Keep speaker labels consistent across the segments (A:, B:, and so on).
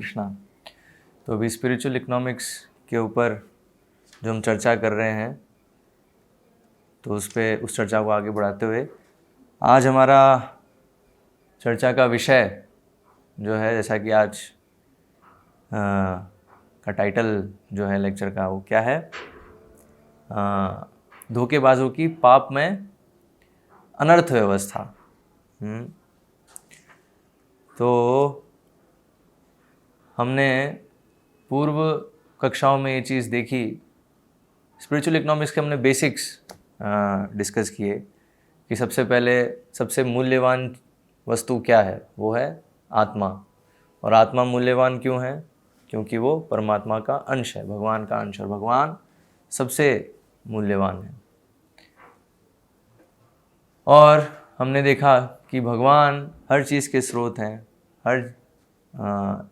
A: कृष्णा। तो अभी spiritual economics के ऊपर जो हम चर्चा कर रहे हैं, तो उस चर्चा को आगे बढ़ाते हुए आज हमारा चर्चा का विषय जो है, जैसा कि आज का टाइटल जो है लेक्चर का, वो क्या है? धोखेबाजों की पाप में अनर्थ व्यवस्था। तो हमने पूर्व कक्षाओं में ये चीज़ देखी, स्पिरिचुअल इकोनॉमिक्स के हमने बेसिक्स डिस्कस किए कि सबसे पहले सबसे मूल्यवान वस्तु क्या है, वो है आत्मा। और आत्मा मूल्यवान क्यों है? क्योंकि वो परमात्मा का अंश है, भगवान का अंश, और भगवान सबसे मूल्यवान है। और हमने देखा कि भगवान हर चीज़ के स्रोत हैं,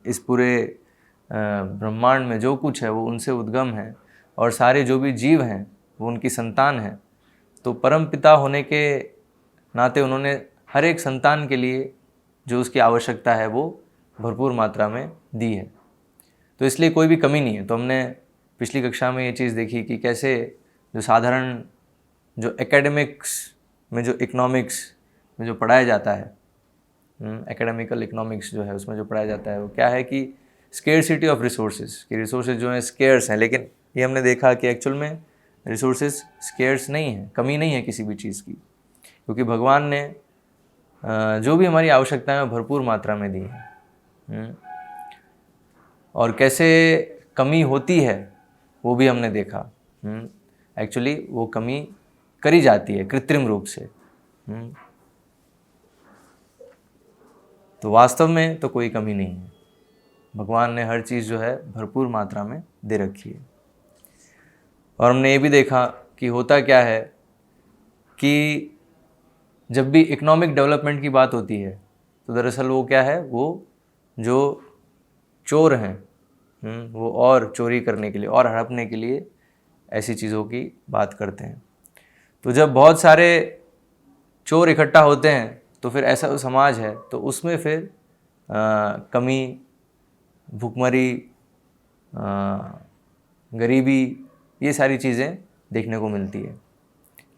A: इस पूरे ब्रह्मांड में जो कुछ है वो उनसे उद्गम है, और सारे जो भी जीव हैं वो उनकी संतान हैं। तो परम पिता होने के नाते उन्होंने हर एक संतान के लिए जो उसकी आवश्यकता है वो भरपूर मात्रा में दी है। तो इसलिए कोई भी कमी नहीं है। तो हमने पिछली कक्षा में ये चीज़ देखी कि कैसे जो साधारण जो एकेडमिक्स में जो इकोनॉमिक्स में जो पढ़ाया जाता है, एकेडमिकल इकोनॉमिक्स जो है उसमें जो पढ़ाया जाता है वो क्या है कि स्केर्सिटी ऑफ रिसोर्सेज, कि रिसोर्सेज जो हैं स्केर्स हैं। लेकिन ये हमने देखा कि एक्चुअल में रिसोर्सेज स्केर्स नहीं है, कमी नहीं है किसी भी चीज़ की, क्योंकि भगवान ने जो भी हमारी आवश्यकताएं हैं भरपूर मात्रा में दी हैं। और कैसे कमी होती है वो भी हमने देखा। एक्चुअली वो कमी करी जाती है कृत्रिम रूप से। तो वास्तव में तो कोई कमी नहीं है, भगवान ने हर चीज़ जो है भरपूर मात्रा में दे रखी है। और हमने ये भी देखा कि होता क्या है कि जब भी इकोनॉमिक डेवलपमेंट की बात होती है तो दरअसल वो क्या है, वो जो चोर हैं वो और चोरी करने के लिए और हड़पने के लिए ऐसी चीज़ों की बात करते हैं। तो जब बहुत सारे चोर इकट्ठा होते हैं तो फिर ऐसा समाज है तो उसमें फिर कमी, भुखमरी, गरीबी, ये सारी चीज़ें देखने को मिलती है।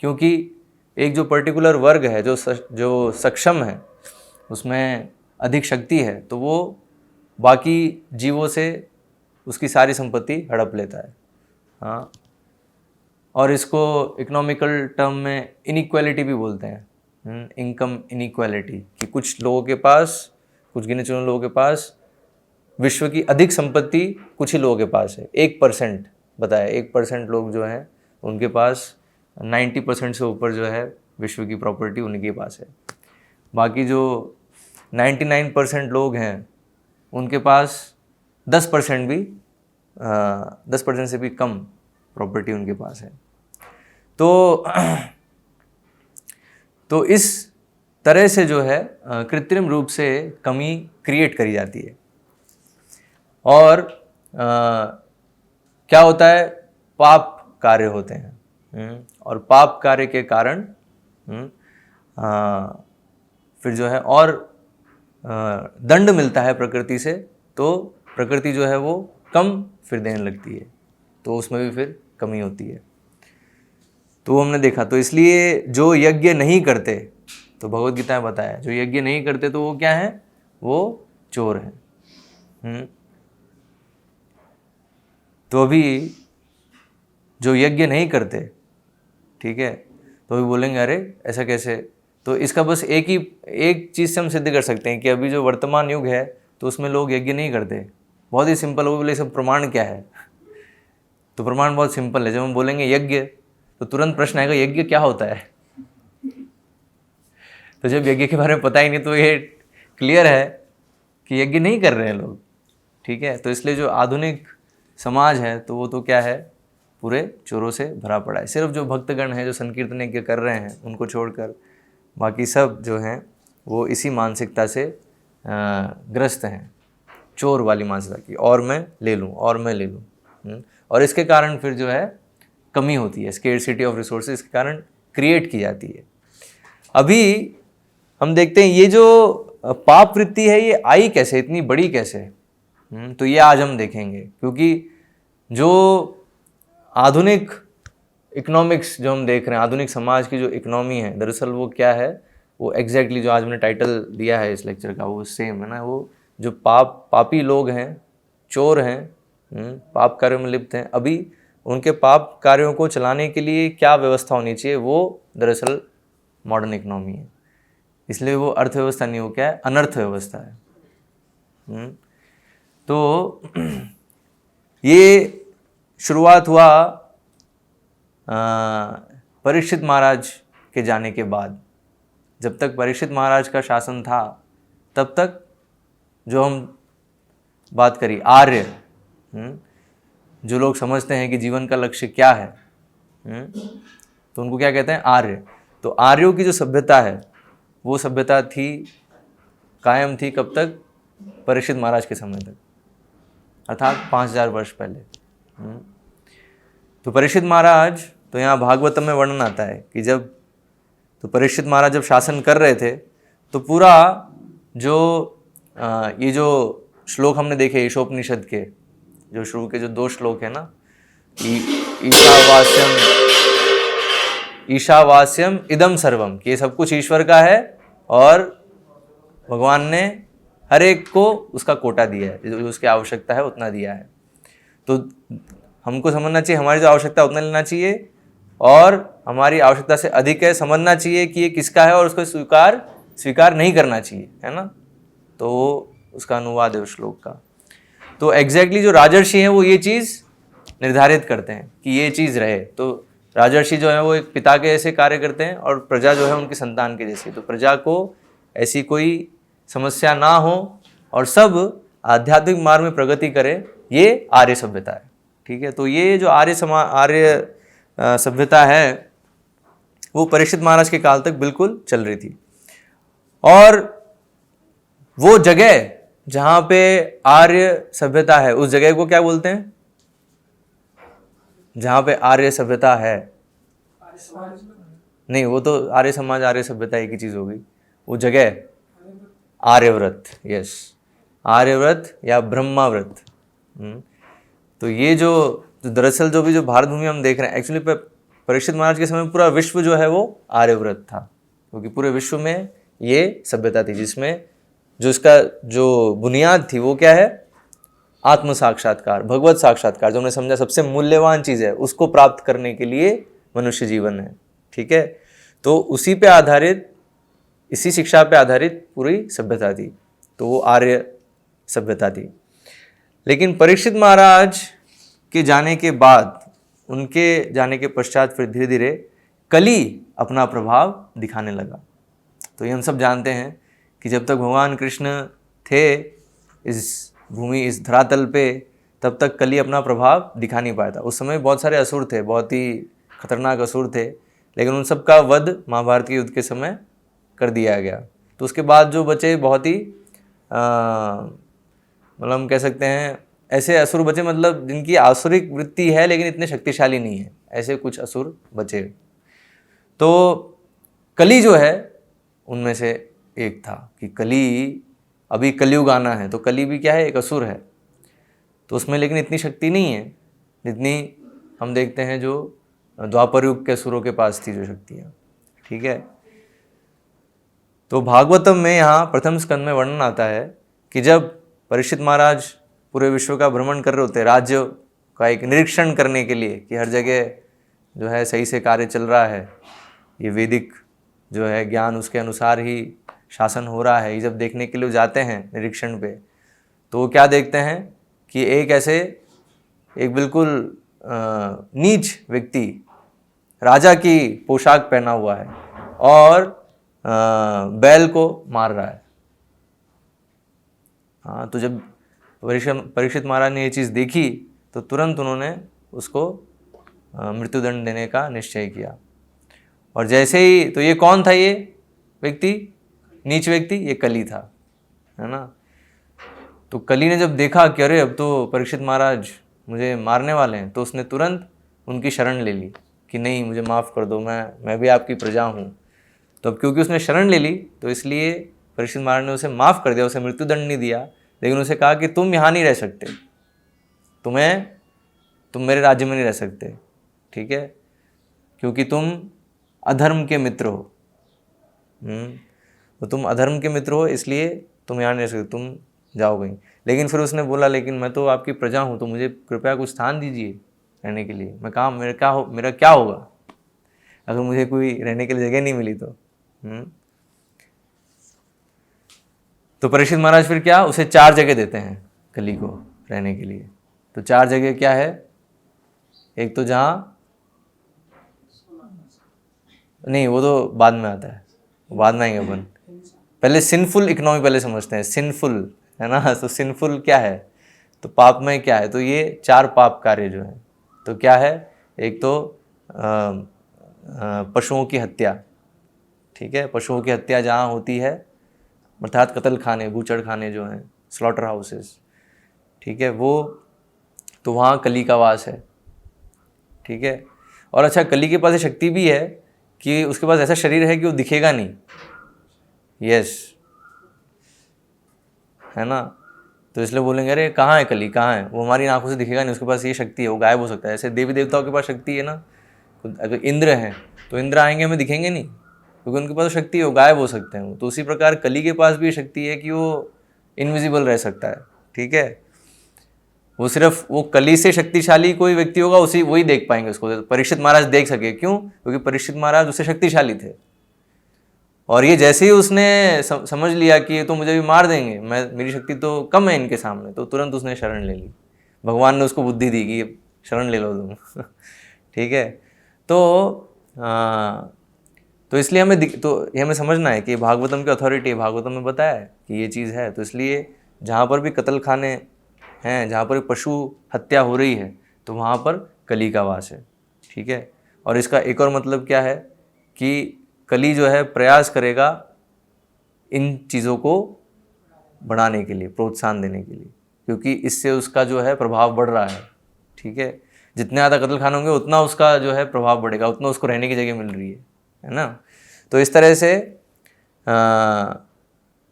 A: क्योंकि एक जो पर्टिकुलर वर्ग है जो सक्षम है, उसमें अधिक शक्ति है, तो वो बाकी जीवों से उसकी सारी संपत्ति हड़प लेता है। हाँ, और इसको इकोनॉमिकल टर्म में इनइक्वालिटी भी बोलते हैं, इनकम इनइक्वालिटी, कि कुछ लोगों के पास, कुछ गिने चुने लोगों के पास विश्व की अधिक संपत्ति कुछ ही लोगों के पास है। 1% बताया, 1% लोग जो हैं उनके पास 90% से ऊपर जो है विश्व की प्रॉपर्टी उनके पास है। बाकी जो 99% लोग हैं उनके पास 10% भी 10% से भी कम प्रॉपर्टी उनके पास है। तो इस तरह से जो है कृत्रिम रूप से कमी क्रिएट करी जाती है। और क्या होता है, पाप कार्य होते हैं, और पाप कार्य के कारण फिर जो है और दंड मिलता है प्रकृति से, तो प्रकृति जो है वो कम फिर देने लगती है, तो उसमें भी फिर कमी होती है। तो वो हमने देखा। तो इसलिए जो यज्ञ नहीं करते, तो भगवद गीता में बताया, जो यज्ञ नहीं करते तो वो क्या है, वो चोर हैं। तो अभी जो यज्ञ नहीं करते, ठीक है, तो अभी बोलेंगे अरे ऐसा कैसे? तो इसका बस एक चीज़ से हम सिद्ध कर सकते हैं कि अभी जो वर्तमान युग है तो उसमें लोग यज्ञ नहीं करते। बहुत ही सिंपल। वो बोले सब प्रमाण क्या है? तो प्रमाण बहुत सिंपल है। जब हम बोलेंगे यज्ञ तो तुरंत प्रश्न आएगा, यज्ञ क्या होता है? तो जब यज्ञ के बारे में पता ही नहीं तो ये क्लियर है कि यज्ञ नहीं कर रहे हैं लोग, ठीक है। तो इसलिए जो आधुनिक समाज है तो वो तो क्या है, पूरे चोरों से भरा पड़ा है। सिर्फ जो भक्तगण हैं जो संकीर्तन यज्ञ कर रहे हैं उनको छोड़कर बाकी सब जो हैं वो इसी मानसिकता से ग्रस्त हैं, चोर वाली मानसिकता की, और मैं ले लूँ और मैं ले लूँ। और इसके कारण फिर जो है कमी होती है, स्केर्सिटी ऑफ रिसोर्सेज के कारण क्रिएट की जाती है। अभी हम देखते हैं ये जो पाप वृत्ति है ये आई कैसे, इतनी बड़ी कैसे? तो ये आज हम देखेंगे, क्योंकि जो आधुनिक इकोनॉमिक्स जो हम देख रहे हैं, आधुनिक समाज की जो इकोनॉमी है, दरअसल वो क्या है, वो एग्जैक्टली जो आज मैंने टाइटल दिया है इस लेक्चर का, वो सेम है ना। वो जो पापी लोग हैं, चोर हैं, पाप कार्यों में लिप्त हैं, अभी उनके पाप कार्यों को चलाने के लिए क्या व्यवस्था होनी चाहिए, वो दरअसल मॉडर्न इकोनॉमी है। इसलिए वो अर्थव्यवस्था नहीं हो, क्या है, अनर्थ व्यवस्था है। तो ये शुरुआत हुआ परीक्षित महाराज के जाने के बाद। जब तक परीक्षित महाराज का शासन था तब तक जो हम बात करी आर्य, जो लोग समझते हैं कि जीवन का लक्ष्य क्या है, तो उनको क्या कहते हैं, आर्य। तो आर्यों की जो सभ्यता है वो सभ्यता थी, कायम थी कब तक, परीक्षित महाराज के समय तक, अर्थात 5000 वर्ष पहले। तो परीक्षित महाराज, तो यहाँ भागवतम में वर्णन आता है कि जब तो परीक्षित महाराज जब शासन कर रहे थे तो पूरा जो ये जो श्लोक हमने देखे ईशोपनिषद के, जो शुरू के जो 2 श्लोक है ना, ईशावास्यम इदम सर्वम, कि ये सब कुछ ईश्वर का है और भगवान ने हर एक को उसका कोटा दिया है, जो उसकी आवश्यकता है उतना दिया है। तो हमको समझना चाहिए हमारी जो आवश्यकता है उतना लेना चाहिए, और हमारी आवश्यकता से अधिक है समझना चाहिए कि ये किसका है और उसको स्वीकार नहीं करना चाहिए, है ना। तो उसका अनुवाद है उस श्लोक का। तो एग्जैक्टली जो राजर्षि हैं वो ये चीज़ निर्धारित करते हैं कि ये चीज़ रहे। तो राजर्षि जो है वो एक पिता के जैसे कार्य करते हैं और प्रजा जो है उनकी संतान के जैसे। तो प्रजा को ऐसी कोई समस्या ना हो और सब आध्यात्मिक मार्ग में प्रगति करे, ये आर्य सभ्यता है। ठीक है, तो ये जो आर्य सभ्यता है वो परीक्षित महाराज के काल तक बिल्कुल चल रही थी। और वो जगह जहां पे आर्य सभ्यता है उस जगह को क्या बोलते हैं, जहां पे आर्य सभ्यता है, नहीं वो तो आर्य समाज आर्य सभ्यता एक ही चीज होगी, वो जगह आर्यव्रत, यस, आर्यव्रत या ब्रह्माव्रत। तो ये जो दरअसल जो भी जो भारत भूमि हम देख रहे हैं, एक्चुअली परीक्षित महाराज के समय पूरा विश्व जो है वो आर्यव्रत था, क्योंकि पूरे विश्व में ये सभ्यता थी जिसमें जो इसका जो बुनियाद थी वो क्या है, आत्म साक्षात्कार, भगवत साक्षात्कार, जो हमने समझा सबसे मूल्यवान चीज़ है, उसको प्राप्त करने के लिए मनुष्य जीवन है। ठीक है, तो उसी पे आधारित, इसी शिक्षा पे आधारित पूरी सभ्यता थी, तो वो आर्य सभ्यता थी। लेकिन परीक्षित महाराज के जाने के बाद, उनके जाने के पश्चात फिर धीरे धीरे कली अपना प्रभाव दिखाने लगा। तो ये हम सब जानते हैं कि जब तक भगवान कृष्ण थे इस भूमि, इस धरातल पे, तब तक कली अपना प्रभाव दिखा नहीं पाया था। उस समय बहुत सारे असुर थे, बहुत ही खतरनाक असुर थे, लेकिन उन सब का वध महाभारत के युद्ध के समय कर दिया गया। तो उसके बाद जो बचे बहुत ही मतलब हम कह सकते हैं ऐसे असुर बचे, मतलब जिनकी आसुरिक वृत्ति है लेकिन इतने शक्तिशाली नहीं है, ऐसे कुछ असुर बचे। तो कली जो है उनमें से एक था कि कली, अभी कलयुग आना है, तो कली भी क्या है, एक असुर है। तो उसमें लेकिन इतनी शक्ति नहीं है जितनी हम देखते हैं जो द्वापर युग के असुरों के पास थी जो शक्तियाँ। ठीक है, तो भागवतम में यहाँ प्रथम स्कंद में वर्णन आता है कि जब परीक्षित महाराज पूरे विश्व का भ्रमण कर रहे होते, राज्य का एक निरीक्षण करने के लिए कि हर जगह जो है सही से कार्य चल रहा है, ये वैदिक जो है ज्ञान उसके अनुसार ही शासन हो रहा है, ये जब देखने के लिए जाते हैं निरीक्षण पे, तो वो क्या देखते हैं कि एक बिल्कुल नीच व्यक्ति राजा की पोशाक पहना हुआ है और बैल को मार रहा है। हाँ, तो जब परीक्षित महाराज ने ये चीज़ देखी तो तुरंत उन्होंने उसको मृत्युदंड देने का निश्चय किया। और जैसे ही, तो ये कौन था, ये व्यक्ति, नीच व्यक्ति, ये कली था, है ना। तो कली ने जब देखा कि अरे अब तो परीक्षित महाराज मुझे मारने वाले हैं, तो उसने तुरंत उनकी शरण ले ली कि नहीं, मुझे माफ़ कर दो, मैं भी आपकी प्रजा हूँ। तो अब क्योंकि उसने शरण ले ली तो इसलिए परीक्षित महाराज ने उसे माफ़ कर दिया, उसे मृत्युदंड नहीं दिया, लेकिन उसे कहा कि तुम यहाँ नहीं रह सकते, तुम मेरे राज्य में नहीं रह सकते, ठीक है, क्योंकि तुम अधर्म के मित्र हो। तो तुम अधर्म के मित्र हो, इसलिए तुम यहाँ नहीं रह सकते, तुम जाओ कहीं। लेकिन फिर उसने बोला, लेकिन मैं तो आपकी प्रजा हूँ, तो मुझे कृपया कुछ स्थान दीजिए रहने के लिए। मैं कहा मेरा क्या होगा अगर मुझे कोई रहने के लिए जगह नहीं मिली तो परीक्षित महाराज फिर क्या, उसे 4 जगह देते हैं कली को रहने के लिए। तो 4 जगह क्या है, एक तो जहाँ नहीं, वो तो बाद में आता है, बाद में आएंगे अपन, पहले सिंफुल इकोनॉमी पहले समझते हैं। सिंफुल है ना, तो सिंफुल क्या है, तो पापमय क्या है। तो ये 4 पाप कार्य जो है, तो क्या है, एक तो पशुओं की हत्या, ठीक है, पशुओं की हत्या जहाँ होती है, अर्थात कत्ल खाने, बूचड़ खाने जो हैं, स्लॉटर हाउसेस, ठीक है, वो तो वहाँ कली का वास है, ठीक है। और अच्छा, कली के पास ये शक्ति भी है कि उसके पास ऐसा शरीर है कि वो दिखेगा नहीं, यस, है ना। तो इसलिए बोलेंगे अरे कहाँ है कली, कहाँ है, वो हमारी आंखों से दिखेगा नहीं, उसके पास ये शक्ति है, वो गायब हो सकता है। ऐसे देवी देवताओं के पास शक्ति है ना, अगर इंद्र हैं तो इंद्र आएंगे हमें दिखेंगे नहीं, क्योंकि उनके पास शक्ति है, वो गायब हो सकते हैं। तो उसी प्रकार कली के पास भी शक्ति है कि वो इनविजिबल रह सकता है, ठीक है। वो सिर्फ वो कली से शक्तिशाली कोई व्यक्ति होगा वही देख पाएंगे उसको। परीक्षित महाराज देख सके, क्यों, क्योंकि परीक्षित महाराज उससे शक्तिशाली थे। और ये जैसे ही उसने समझ लिया कि ये तो मुझे भी मार देंगे, मेरी शक्ति तो कम है इनके सामने, तो तुरंत उसने शरण ले ली। भगवान ने उसको बुद्धि दी कि शरण ले लो तुम ठीक है। तो इसलिए हमें समझना है कि भागवतम की अथॉरिटी है, भागवतम में बताया है कि ये चीज़ है। तो इसलिए जहाँ पर भी कत्ल खाने हैं, जहाँ पर पशु हत्या हो रही है, तो वहाँ पर कली का वास है, ठीक है। और इसका एक और मतलब क्या है कि कली जो है प्रयास करेगा इन चीज़ों को बढ़ाने के लिए, प्रोत्साहन देने के लिए, क्योंकि इससे उसका जो है प्रभाव बढ़ रहा है, ठीक है। जितने ज़्यादा कत्ल खाने होंगे उतना उसका जो है प्रभाव बढ़ेगा, उतना उसको रहने की जगह मिल रही है ना। तो इस तरह से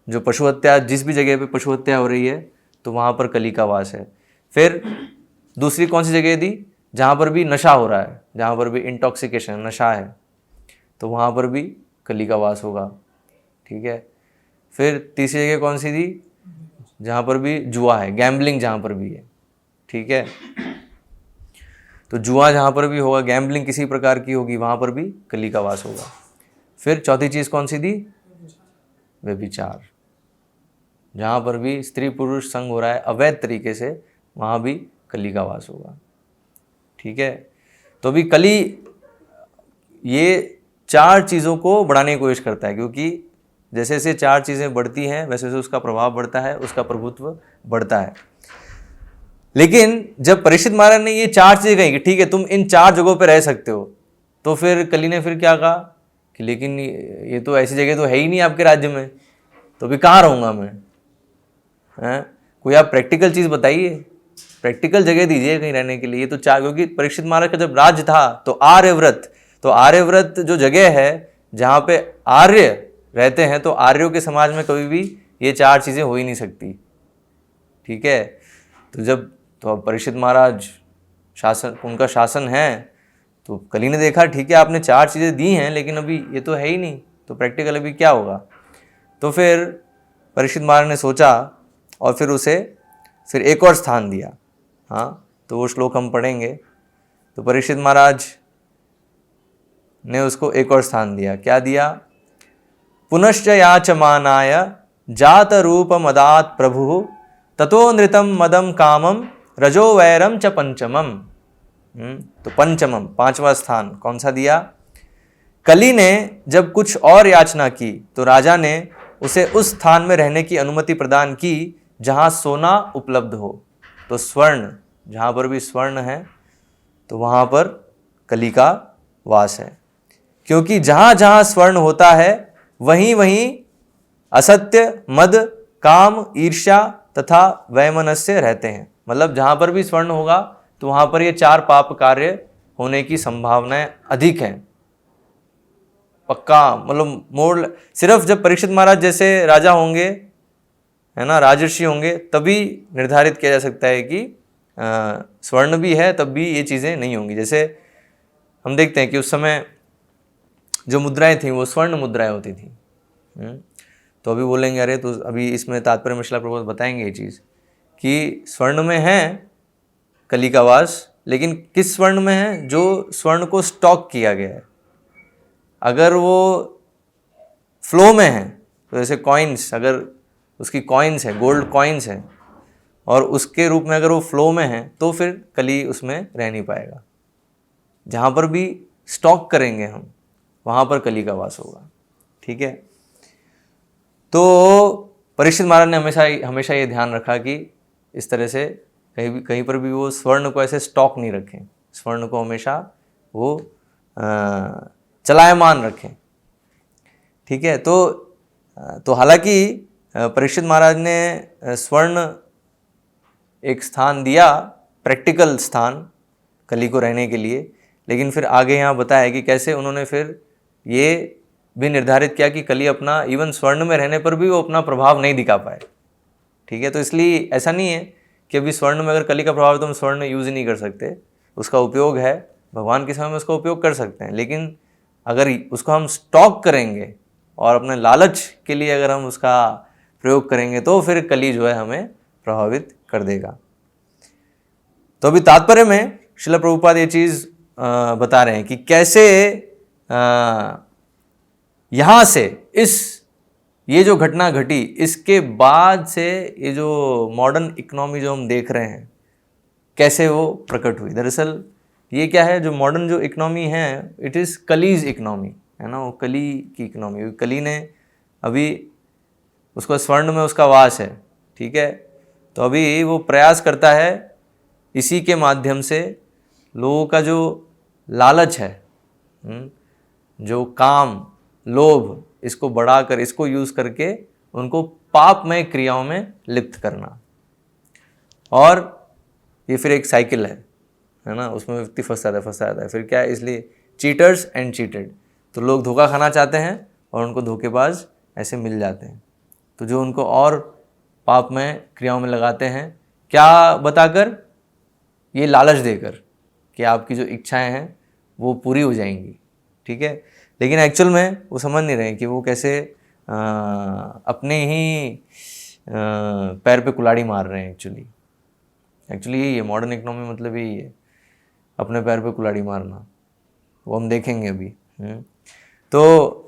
A: जो पशु हत्या, जिस भी जगह पे पशु हत्या हो रही है, तो वहाँ पर कली का वास है। फिर दूसरी कौन सी जगह दी, जहाँ पर भी नशा हो रहा है, जहाँ पर भी इंटॉक्सिकेशन, नशा है, तो वहाँ पर भी कली का वास होगा, ठीक है। फिर तीसरी जगह कौन सी दी, जहाँ पर भी जुआ है, गैम्बलिंग जहाँ पर भी है, ठीक है। तो जुआ जहाँ पर भी होगा, गैम्बलिंग किसी प्रकार की होगी, वहाँ पर भी कली का वास होगा। फिर चौथी चीज़ कौन सी दी, व्यभिचार, जहाँ पर भी स्त्री पुरुष संग हो रहा है अवैध तरीके से, वहाँ भी कली का वास होगा, ठीक है। तो अभी कली ये 4 चीज़ों को बढ़ाने की कोशिश करता है, क्योंकि जैसे जैसे 4 चीज़ें बढ़ती हैं वैसे वैसे उसका प्रभाव बढ़ता है, उसका प्रभुत्व बढ़ता है। लेकिन जब परीक्षित महाराज ने ये 4 चीज़ें कही कि ठीक है तुम इन 4 जगहों पे रह सकते हो, तो फिर कली ने फिर क्या कहा कि लेकिन ये तो ऐसी जगह तो है ही नहीं आपके राज्य में, तो अभी कहाँ रहूँगा मैं, हैं, कोई आप प्रैक्टिकल चीज़ बताइए, प्रैक्टिकल जगह दीजिए कहीं रहने के लिए। ये तो 4, क्योंकि परीक्षित महाराज का जब राज्य था तो आर्यव्रत जो जगह है जहाँ पे आर्य रहते हैं, तो आर्यों के समाज में कभी भी ये 4 चीज़ें हो ही नहीं सकती, ठीक है। तो अब परीक्षित महाराज उनका शासन है, तो कली ने देखा ठीक है आपने 4 चीज़ें दी हैं, लेकिन अभी ये तो है ही नहीं, तो प्रैक्टिकल अभी क्या होगा। तो फिर परीक्षित महाराज ने सोचा और फिर एक और स्थान दिया। हाँ, तो वो श्लोक हम पढ़ेंगे। तो परीक्षित महाराज ने उसको एक और स्थान दिया। क्या दिया, पुनश्च याचमानाय जात रूप मदात प्रभु ततो नृतम मदम कामम रजो वैरम च पंचमम। तो पंचमम 5वां स्थान कौन सा दिया, कली ने जब कुछ और याचना की तो राजा ने उसे उस स्थान में रहने की अनुमति प्रदान की जहाँ सोना उपलब्ध हो। तो स्वर्ण, जहाँ पर भी स्वर्ण है तो वहाँ पर कली का वास है, क्योंकि जहाँ जहाँ स्वर्ण होता है वहीं वहीं असत्य, मद, काम, ईर्ष्या तथा वैमनस्य रहते हैं। मतलब जहाँ पर भी स्वर्ण होगा तो वहाँ पर ये 4 पाप कार्य होने की संभावनाएं अधिक हैं, पक्का। मतलब सिर्फ जब परीक्षित महाराज जैसे राजा होंगे है ना, राजर्षि होंगे, तभी निर्धारित किया जा सकता है कि स्वर्ण भी है, तब भी ये चीज़ें नहीं होंगी। जैसे हम देखते हैं कि उस समय जो मुद्राएं थी वो स्वर्ण मुद्राएं होती थी। तो अभी बोलेंगे अरे तो अभी इसमें तात्पर्य में शिला प्रभुपाद बताएंगे ये चीज़ कि स्वर्ण में है कली का वास, लेकिन किस स्वर्ण में है, जो स्वर्ण को स्टॉक किया गया है। अगर वो फ्लो में है, तो जैसे कॉइन्स, अगर उसकी कॉइन्स है, गोल्ड कॉइन्स है, और उसके रूप में अगर वो फ्लो में है, तो फिर कली उसमें रह नहीं पाएगा। जहाँ पर भी स्टॉक करेंगे हम, वहाँ पर कली का वास होगा। ठीक है, तो परीक्षित महाराज ने हमेशा ये ध्यान रखा कि इस तरह से कहीं पर भी वो स्वर्ण को ऐसे स्टॉक नहीं रखें, स्वर्ण को हमेशा वो चलायमान रखें। ठीक है, तो हालांकि परीक्षित महाराज ने स्वर्ण एक स्थान दिया, प्रैक्टिकल स्थान कली को रहने के लिए, लेकिन फिर आगे यहाँ बताया कि कैसे उन्होंने फिर ये भी निर्धारित किया कि कली अपना, इवन स्वर्ण में रहने पर भी वो अपना प्रभाव नहीं दिखा पाए। ठीक है, तो इसलिए ऐसा नहीं है कि अभी स्वर्ण में अगर कली का प्रभाव है तो हम स्वर्ण यूज़ ही नहीं कर सकते, उसका उपयोग है, भगवान के समय में उसका उपयोग कर सकते हैं, लेकिन अगर उसको हम स्टॉक करेंगे और अपने लालच के लिए अगर हम उसका प्रयोग करेंगे तो फिर कली जो है हमें प्रभावित कर देगा। तो अभी तात्पर्य में श्रील प्रभुपाद ये चीज़ बता रहे हैं कि कैसे यहाँ से ये जो घटना घटी, इसके बाद से ये जो मॉडर्न इकोनॉमी जो हम देख रहे हैं कैसे वो प्रकट हुई। दरअसल ये क्या है, जो मॉडर्न जो इकोनॉमी है, इट इज़ कलीज इकोनॉमी, है ना, वो कली की इकोनॉमी। कली ने अभी उसका स्वर्ण में उसका वास है। ठीक है, तो अभी वो प्रयास करता है इसी के माध्यम से लोगों का जो लालच है, जो काम, लोभ, इसको बढ़ाकर, इसको यूज़ करके उनको पापमय क्रियाओं में लिप्त करना। और ये फिर एक साइकिल है ना, उसमें व्यक्ति फंस जाता है। फिर क्या है, इसलिए चीटर्स एंड चीटेड, तो लोग धोखा खाना चाहते हैं और उनको धोखेबाज ऐसे मिल जाते हैं। तो जो उनको और पापमय क्रियाओं में लगाते हैं, क्या बताकर, ये लालच देकर कि आपकी जो इच्छाएं हैं वो पूरी हो जाएंगी। ठीक है, लेकिन एक्चुअल में वो समझ नहीं रहे कि वो कैसे अपने ही पैर पे कुल्हाड़ी मार रहे हैं। एक्चुअली यही है मॉडर्न इकोनॉमी, मतलब यही है, अपने पैर पे कुल्हाड़ी मारना। वो हम देखेंगे अभी। तो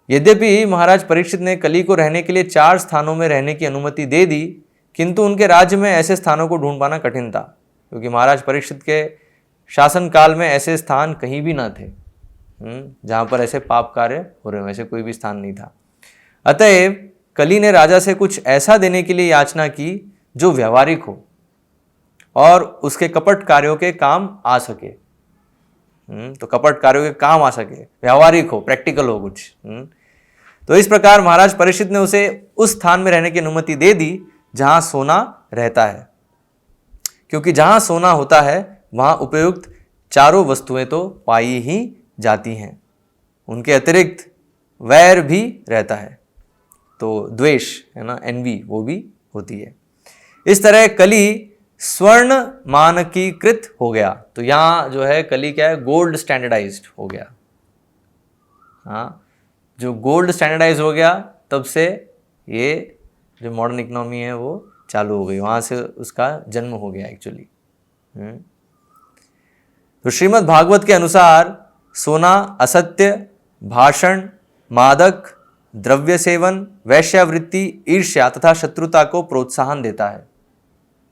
A: यद्यपि महाराज परीक्षित ने कली को रहने के लिए 4 स्थानों में रहने की अनुमति दे दी, किंतु उनके राज्य में ऐसे स्थानों को ढूंढ पाना कठिन था, क्योंकि महाराज परीक्षित के शासन काल में ऐसे स्थान कहीं भी ना थे जहाँ पर ऐसे पाप कार्य हो रहे हो, ऐसे कोई भी स्थान नहीं था। अतएव कली ने राजा से कुछ ऐसा देने के लिए याचना की जो व्यवहारिक हो और उसके कपट कार्यों के काम आ सके। तो कपट कार्यों के काम आ सके, व्यवहारिक हो, प्रैक्टिकल हो कुछ। तो इस प्रकार महाराज परीक्षित ने उसे उस स्थान में रहने की अनुमति दे दी जहां सोना रहता है, क्योंकि जहां सोना होता है वहां उपयुक्त चारों वस्तुएं तो पाई ही जाती हैं, उनके अतिरिक्त वैर भी रहता है, तो द्वेष, है ना, एनवी, वो भी होती है। इस तरह कली स्वर्ण मानकीकृत हो गया। तो यहाँ जो है कली क्या है, गोल्ड स्टैंडर्डाइज्ड हो गया। हाँ, जो गोल्ड स्टैंडर्डाइज हो गया, तब से ये जो मॉडर्न इकोनॉमी है वो चालू हो गई, वहाँ से उसका जन्म हो गया एक्चुअली। तो श्रीमद् भागवत के अनुसार सोना असत्य, भाषण, मादक, द्रव्य सेवन, वैश्यावृत्ति, ईर्ष्या तथा शत्रुता को प्रोत्साहन देता है।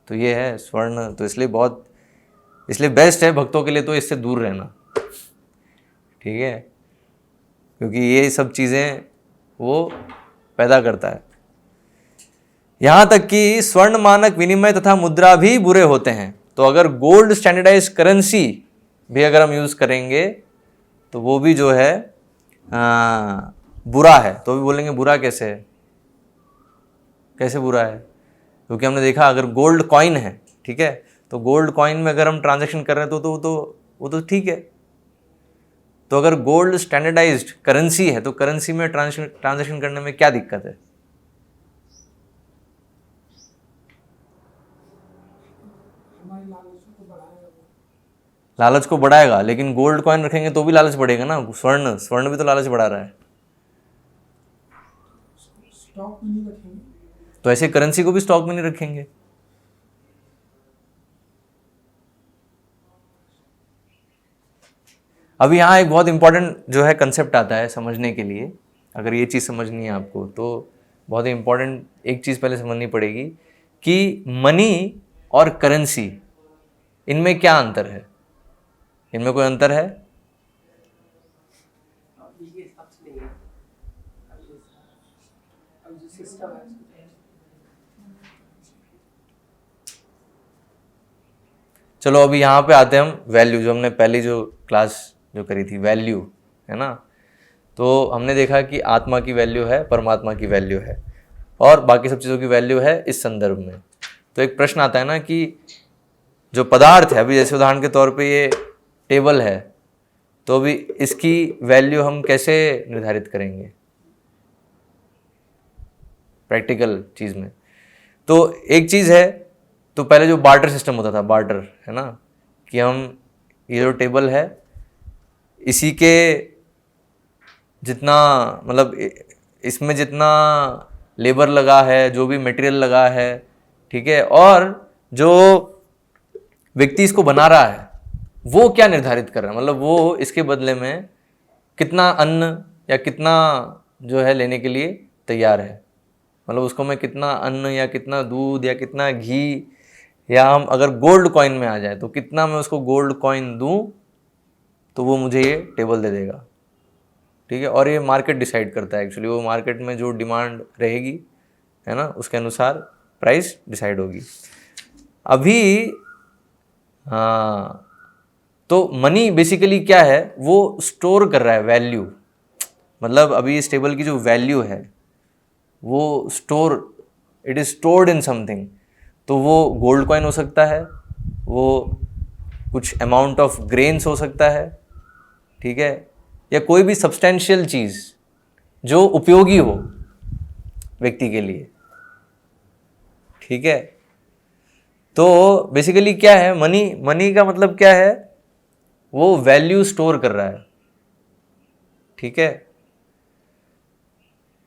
A: तो ये है स्वर्ण, तो इसलिए बेस्ट है भक्तों के लिए तो इससे दूर रहना। ठीक है, क्योंकि ये सब चीज़ें वो पैदा करता है। यहाँ तक कि स्वर्ण मानक विनिमय तथा मुद्रा भी बुरे होते हैं। तो अगर गोल्ड स्टैंडर्डाइज करेंसी भी अगर हम यूज़ करेंगे तो वो भी जो है बुरा है। तो भी बोलेंगे बुरा कैसे है, कैसे बुरा है, क्योंकि हमने देखा अगर गोल्ड कॉइन है, ठीक है, तो गोल्ड कॉइन में अगर हम ट्रांजैक्शन कर रहे हैं तो वो तो ठीक है। तो अगर गोल्ड स्टैंडर्डाइज्ड करेंसी है तो करेंसी में ट्रांजैक्शन करने में क्या दिक्कत है? लालच को बढ़ाएगा, लेकिन गोल्ड कॉइन रखेंगे तो भी लालच बढ़ेगा ना। स्वर्ण स्वर्ण भी तो लालच बढ़ा रहा है।
B: स्टॉक में नहीं रखेंगे
A: तो ऐसे करेंसी को भी स्टॉक में नहीं रखेंगे। अभी यहाँ एक बहुत इंपॉर्टेंट जो है कंसेप्ट आता है समझने के लिए। अगर ये चीज़ समझनी है आपको तो बहुत ही इंपॉर्टेंट एक चीज़ पहले समझनी पड़ेगी कि मनी और करेंसी, इनमें क्या अंतर है? इनमें कोई अंतर है?
B: अभी के हिसाब से नहीं है। अब जो सिस्टम है
A: चलो अभी यहाँ पे आते हैं हम वैल्यू, जो हमने पहली जो क्लास जो करी थी, वैल्यू है ना। तो हमने देखा कि आत्मा की वैल्यू है, परमात्मा की वैल्यू है, और बाकी सब चीज़ों की वैल्यू है इस संदर्भ में। तो एक प्रश्न आता है ना कि जो पदार्थ है, अभी जैसे उदाहरण के तौर पे ये टेबल है, तो अभी इसकी वैल्यू हम कैसे निर्धारित करेंगे प्रैक्टिकल चीज़ में? तो एक चीज़ है, तो पहले जो बार्टर सिस्टम होता था, बार्टर है ना, कि हम ये जो टेबल है इसी के जितना मतलब इसमें जितना लेबर लगा है, जो भी मटेरियल लगा है, ठीक है, और जो व्यक्ति इसको बना रहा है वो क्या निर्धारित कर रहा है, मतलब वो इसके बदले में कितना अन्न या कितना जो है लेने के लिए तैयार है। मतलब उसको मैं कितना अन्न या कितना दूध या कितना घी, या हम अगर गोल्ड कॉइन में आ जाए तो कितना मैं उसको गोल्ड कॉइन दूं तो वो मुझे ये टेबल दे देगा, ठीक है। और ये मार्केट डिसाइड करता है एक्चुअली, वो मार्केट में जो डिमांड रहेगी है ना उसके अनुसार प्राइस डिसाइड होगी। अभी हाँ, तो मनी बेसिकली क्या है, वो स्टोर कर रहा है वैल्यू। मतलब अभी इस टेबल की जो वैल्यू है वो store, it is stored in something. तो वो गोल्ड कॉइन हो सकता है, वो कुछ अमाउंट ऑफ ग्रेन्स हो सकता है, ठीक है, या कोई भी सब्सटेंशियल चीज़ जो उपयोगी हो व्यक्ति के लिए, ठीक है। तो बेसिकली क्या है मनी, मनी का मतलब क्या है, वो वैल्यू स्टोर कर रहा है, ठीक है।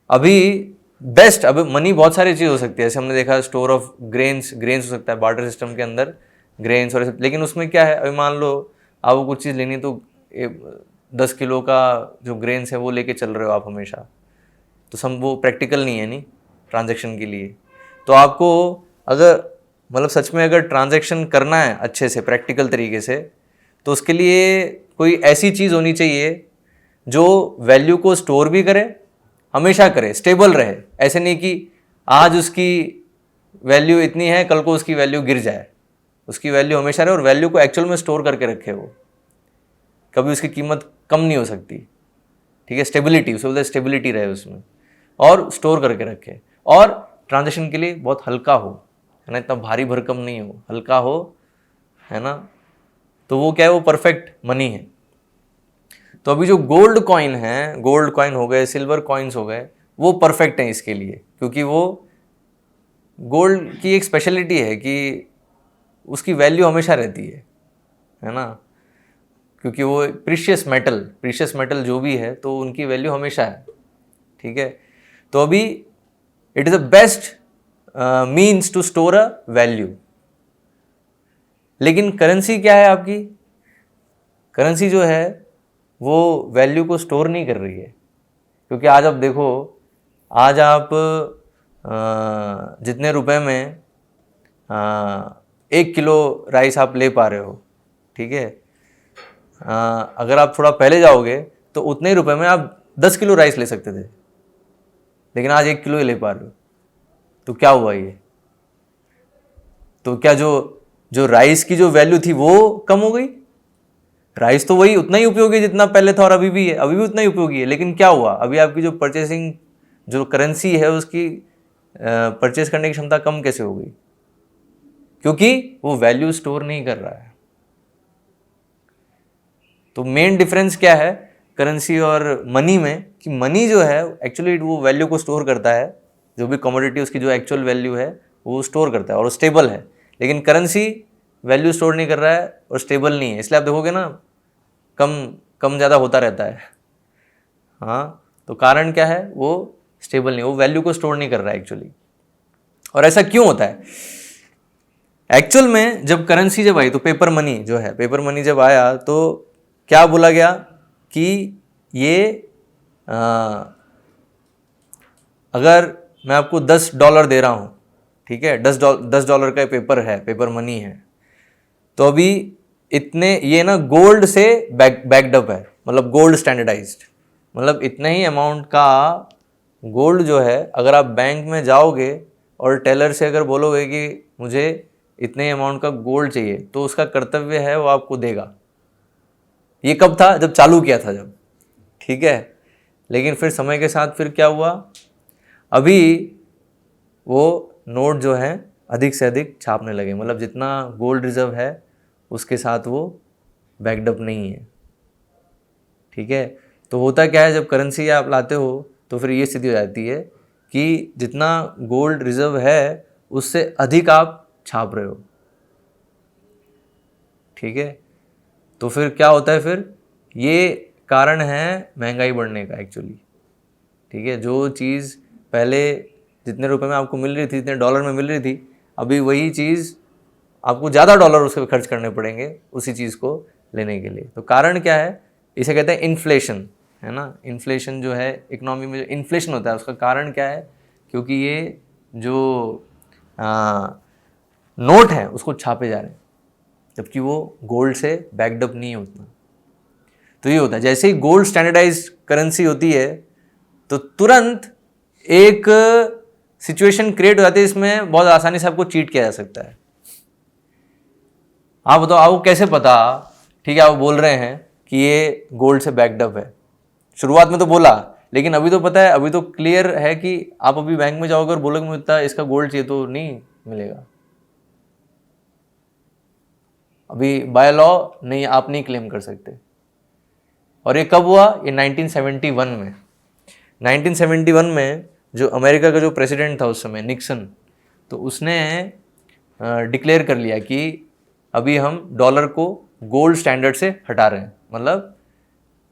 A: अभी बेस्ट, अब मनी बहुत सारी चीज़ हो सकती है, जैसे हमने देखा स्टोर ऑफ ग्रेन्स, ग्रेन्स हो सकता है बार्टर सिस्टम के अंदर, ग्रेन्स और, लेकिन उसमें क्या है, अभी मान लो आपको कुछ चीज़ लेनी तो 10 किलो का जो ग्रेन्स है वो लेके चल रहे हो आप हमेशा, तो सब वो प्रैक्टिकल नहीं है नहीं ट्रांजैक्शन के लिए। तो आपको अगर मतलब सच में अगर ट्रांजैक्शन करना है अच्छे से प्रैक्टिकल तरीके से, तो उसके लिए कोई ऐसी चीज़ होनी चाहिए जो वैल्यू को स्टोर भी करे, हमेशा करे, स्टेबल रहे। ऐसे नहीं कि आज उसकी वैल्यू इतनी है कल को उसकी वैल्यू गिर जाए, उसकी वैल्यू हमेशा रहे और वैल्यू को एक्चुअल में स्टोर करके रखे, वो कभी उसकी कीमत कम नहीं हो सकती, ठीक है। स्टेबिलिटी, उसे बोलते हैं स्टेबिलिटी रहे उसमें, और स्टोर करके रखे, और ट्रांजेक्शन के लिए बहुत हल्का हो, है ना, इतना भारी भरकम नहीं हो, हल्का हो, है ना। तो वो क्या है, वो परफेक्ट मनी है। तो अभी जो गोल्ड कॉइन है, गोल्ड कॉइन हो गए, सिल्वर कॉइन्स हो गए, वो परफेक्ट हैं इसके लिए, क्योंकि वो गोल्ड की एक स्पेशलिटी है कि उसकी वैल्यू हमेशा रहती है ना, क्योंकि वो प्रीशियस मेटल जो भी है तो उनकी वैल्यू हमेशा है, ठीक है। तो अभी it is a best means to store a value. लेकिन करेंसी क्या है आपकी, करेंसी जो है वो वैल्यू को स्टोर नहीं कर रही है, क्योंकि आज आप देखो, आज आप जितने रुपए में 1 किलो राइस आप ले पा रहे हो, ठीक है, अगर आप थोड़ा पहले जाओगे तो उतने ही रुपए में आप 10 किलो राइस ले सकते थे, लेकिन आज 1 किलो ही ले पा रहे हो। तो क्या हुआ ये, तो क्या जो जो राइस की जो वैल्यू थी वो कम हो गई? राइस तो वही उतना ही उपयोगी जितना पहले था और अभी भी है, अभी भी उतना ही उपयोगी है, लेकिन क्या हुआ, अभी आपकी जो परचेसिंग जो करेंसी है उसकी परचेस करने की क्षमता कम कैसे हो गई? क्योंकि वो वैल्यू स्टोर नहीं कर रहा है। तो मेन डिफरेंस क्या है करेंसी और मनी में, कि मनी जो है एक्चुअली वो वैल्यू को स्टोर करता है, जो भी कमोडिटी उसकी जो एक्चुअल वैल्यू है वो स्टोर करता है और वो स्टेबल है, लेकिन करेंसी वैल्यू स्टोर नहीं कर रहा है और स्टेबल नहीं है, इसलिए आप देखोगे ना कम कम ज़्यादा होता रहता है। हाँ, तो कारण क्या है, वो स्टेबल नहीं, वो वैल्यू को स्टोर नहीं कर रहा है एक्चुअली। और ऐसा क्यों होता है? एक्चुअल में जब करेंसी जब आई तो पेपर मनी जो है, पेपर मनी जब आया तो क्या बोला गया कि ये अगर मैं आपको $10 दे रहा हूँ, ठीक है, $10 का पेपर है, पेपर मनी है, तो अभी इतने ये ना गोल्ड से बैक्ड अप है, मतलब गोल्ड स्टैंडर्डाइज्ड, मतलब इतने ही अमाउंट का गोल्ड जो है, अगर आप बैंक में जाओगे और टेलर से अगर बोलोगे कि मुझे इतने अमाउंट का गोल्ड चाहिए, तो उसका कर्तव्य है वो आपको देगा। ये कब था? जब चालू किया था जब, ठीक है। लेकिन फिर समय के साथ फिर क्या हुआ, अभी वो नोट जो है अधिक से अधिक छापने लगे, मतलब जितना गोल्ड रिजर्व है उसके साथ वो बैक्ड अप नहीं है, ठीक है। तो होता क्या है, जब करेंसी आप लाते हो तो फिर ये स्थिति हो जाती है कि जितना गोल्ड रिजर्व है उससे अधिक आप छाप रहे हो, ठीक है। तो फिर क्या होता है, फिर ये कारण है महंगाई बढ़ने का एक्चुअली, ठीक है। जो चीज़ पहले जितने रुपए में आपको मिल रही थी, जितने डॉलर में मिल रही थी, अभी वही चीज़ आपको ज़्यादा डॉलर उस पर खर्च करने पड़ेंगे उसी चीज़ को लेने के लिए। तो कारण क्या है, इसे कहते हैं इन्फ्लेशन, है ना। इन्फ्लेशन जो है इकोनॉमी में जो इन्फ्लेशन होता है उसका कारण क्या है, क्योंकि ये जो नोट हैं उसको छापे जा रहे हैं, जबकि वो गोल्ड से बैक्ड अप नहीं है उतना। तो ये होता है, जैसे ही गोल्ड स्टैंडर्डाइज्ड करेंसी होती है तो तुरंत एक सिचुएशन क्रिएट हो जाती है, इसमें बहुत आसानी से आपको चीट किया जा सकता है। आप बताओ, आपको कैसे पता, ठीक है, आप बोल रहे हैं कि ये गोल्ड से बैक्ड अप है, शुरुआत में तो बोला, लेकिन अभी तो पता है, अभी तो क्लियर है कि आप अभी बैंक में जाओगे और बोलोगे मुझे इतना इसका गोल्ड चाहिए, तो नहीं मिलेगा। अभी बाय लॉ नहीं, आप नहीं क्लेम कर सकते। और ये कब हुआ? ये 1971 में। 1971 में जो अमेरिका का जो प्रेसिडेंट था उस समय, निक्सन, तो उसने डिक्लेयर कर लिया कि अभी हम डॉलर को गोल्ड स्टैंडर्ड से हटा रहे हैं, मतलब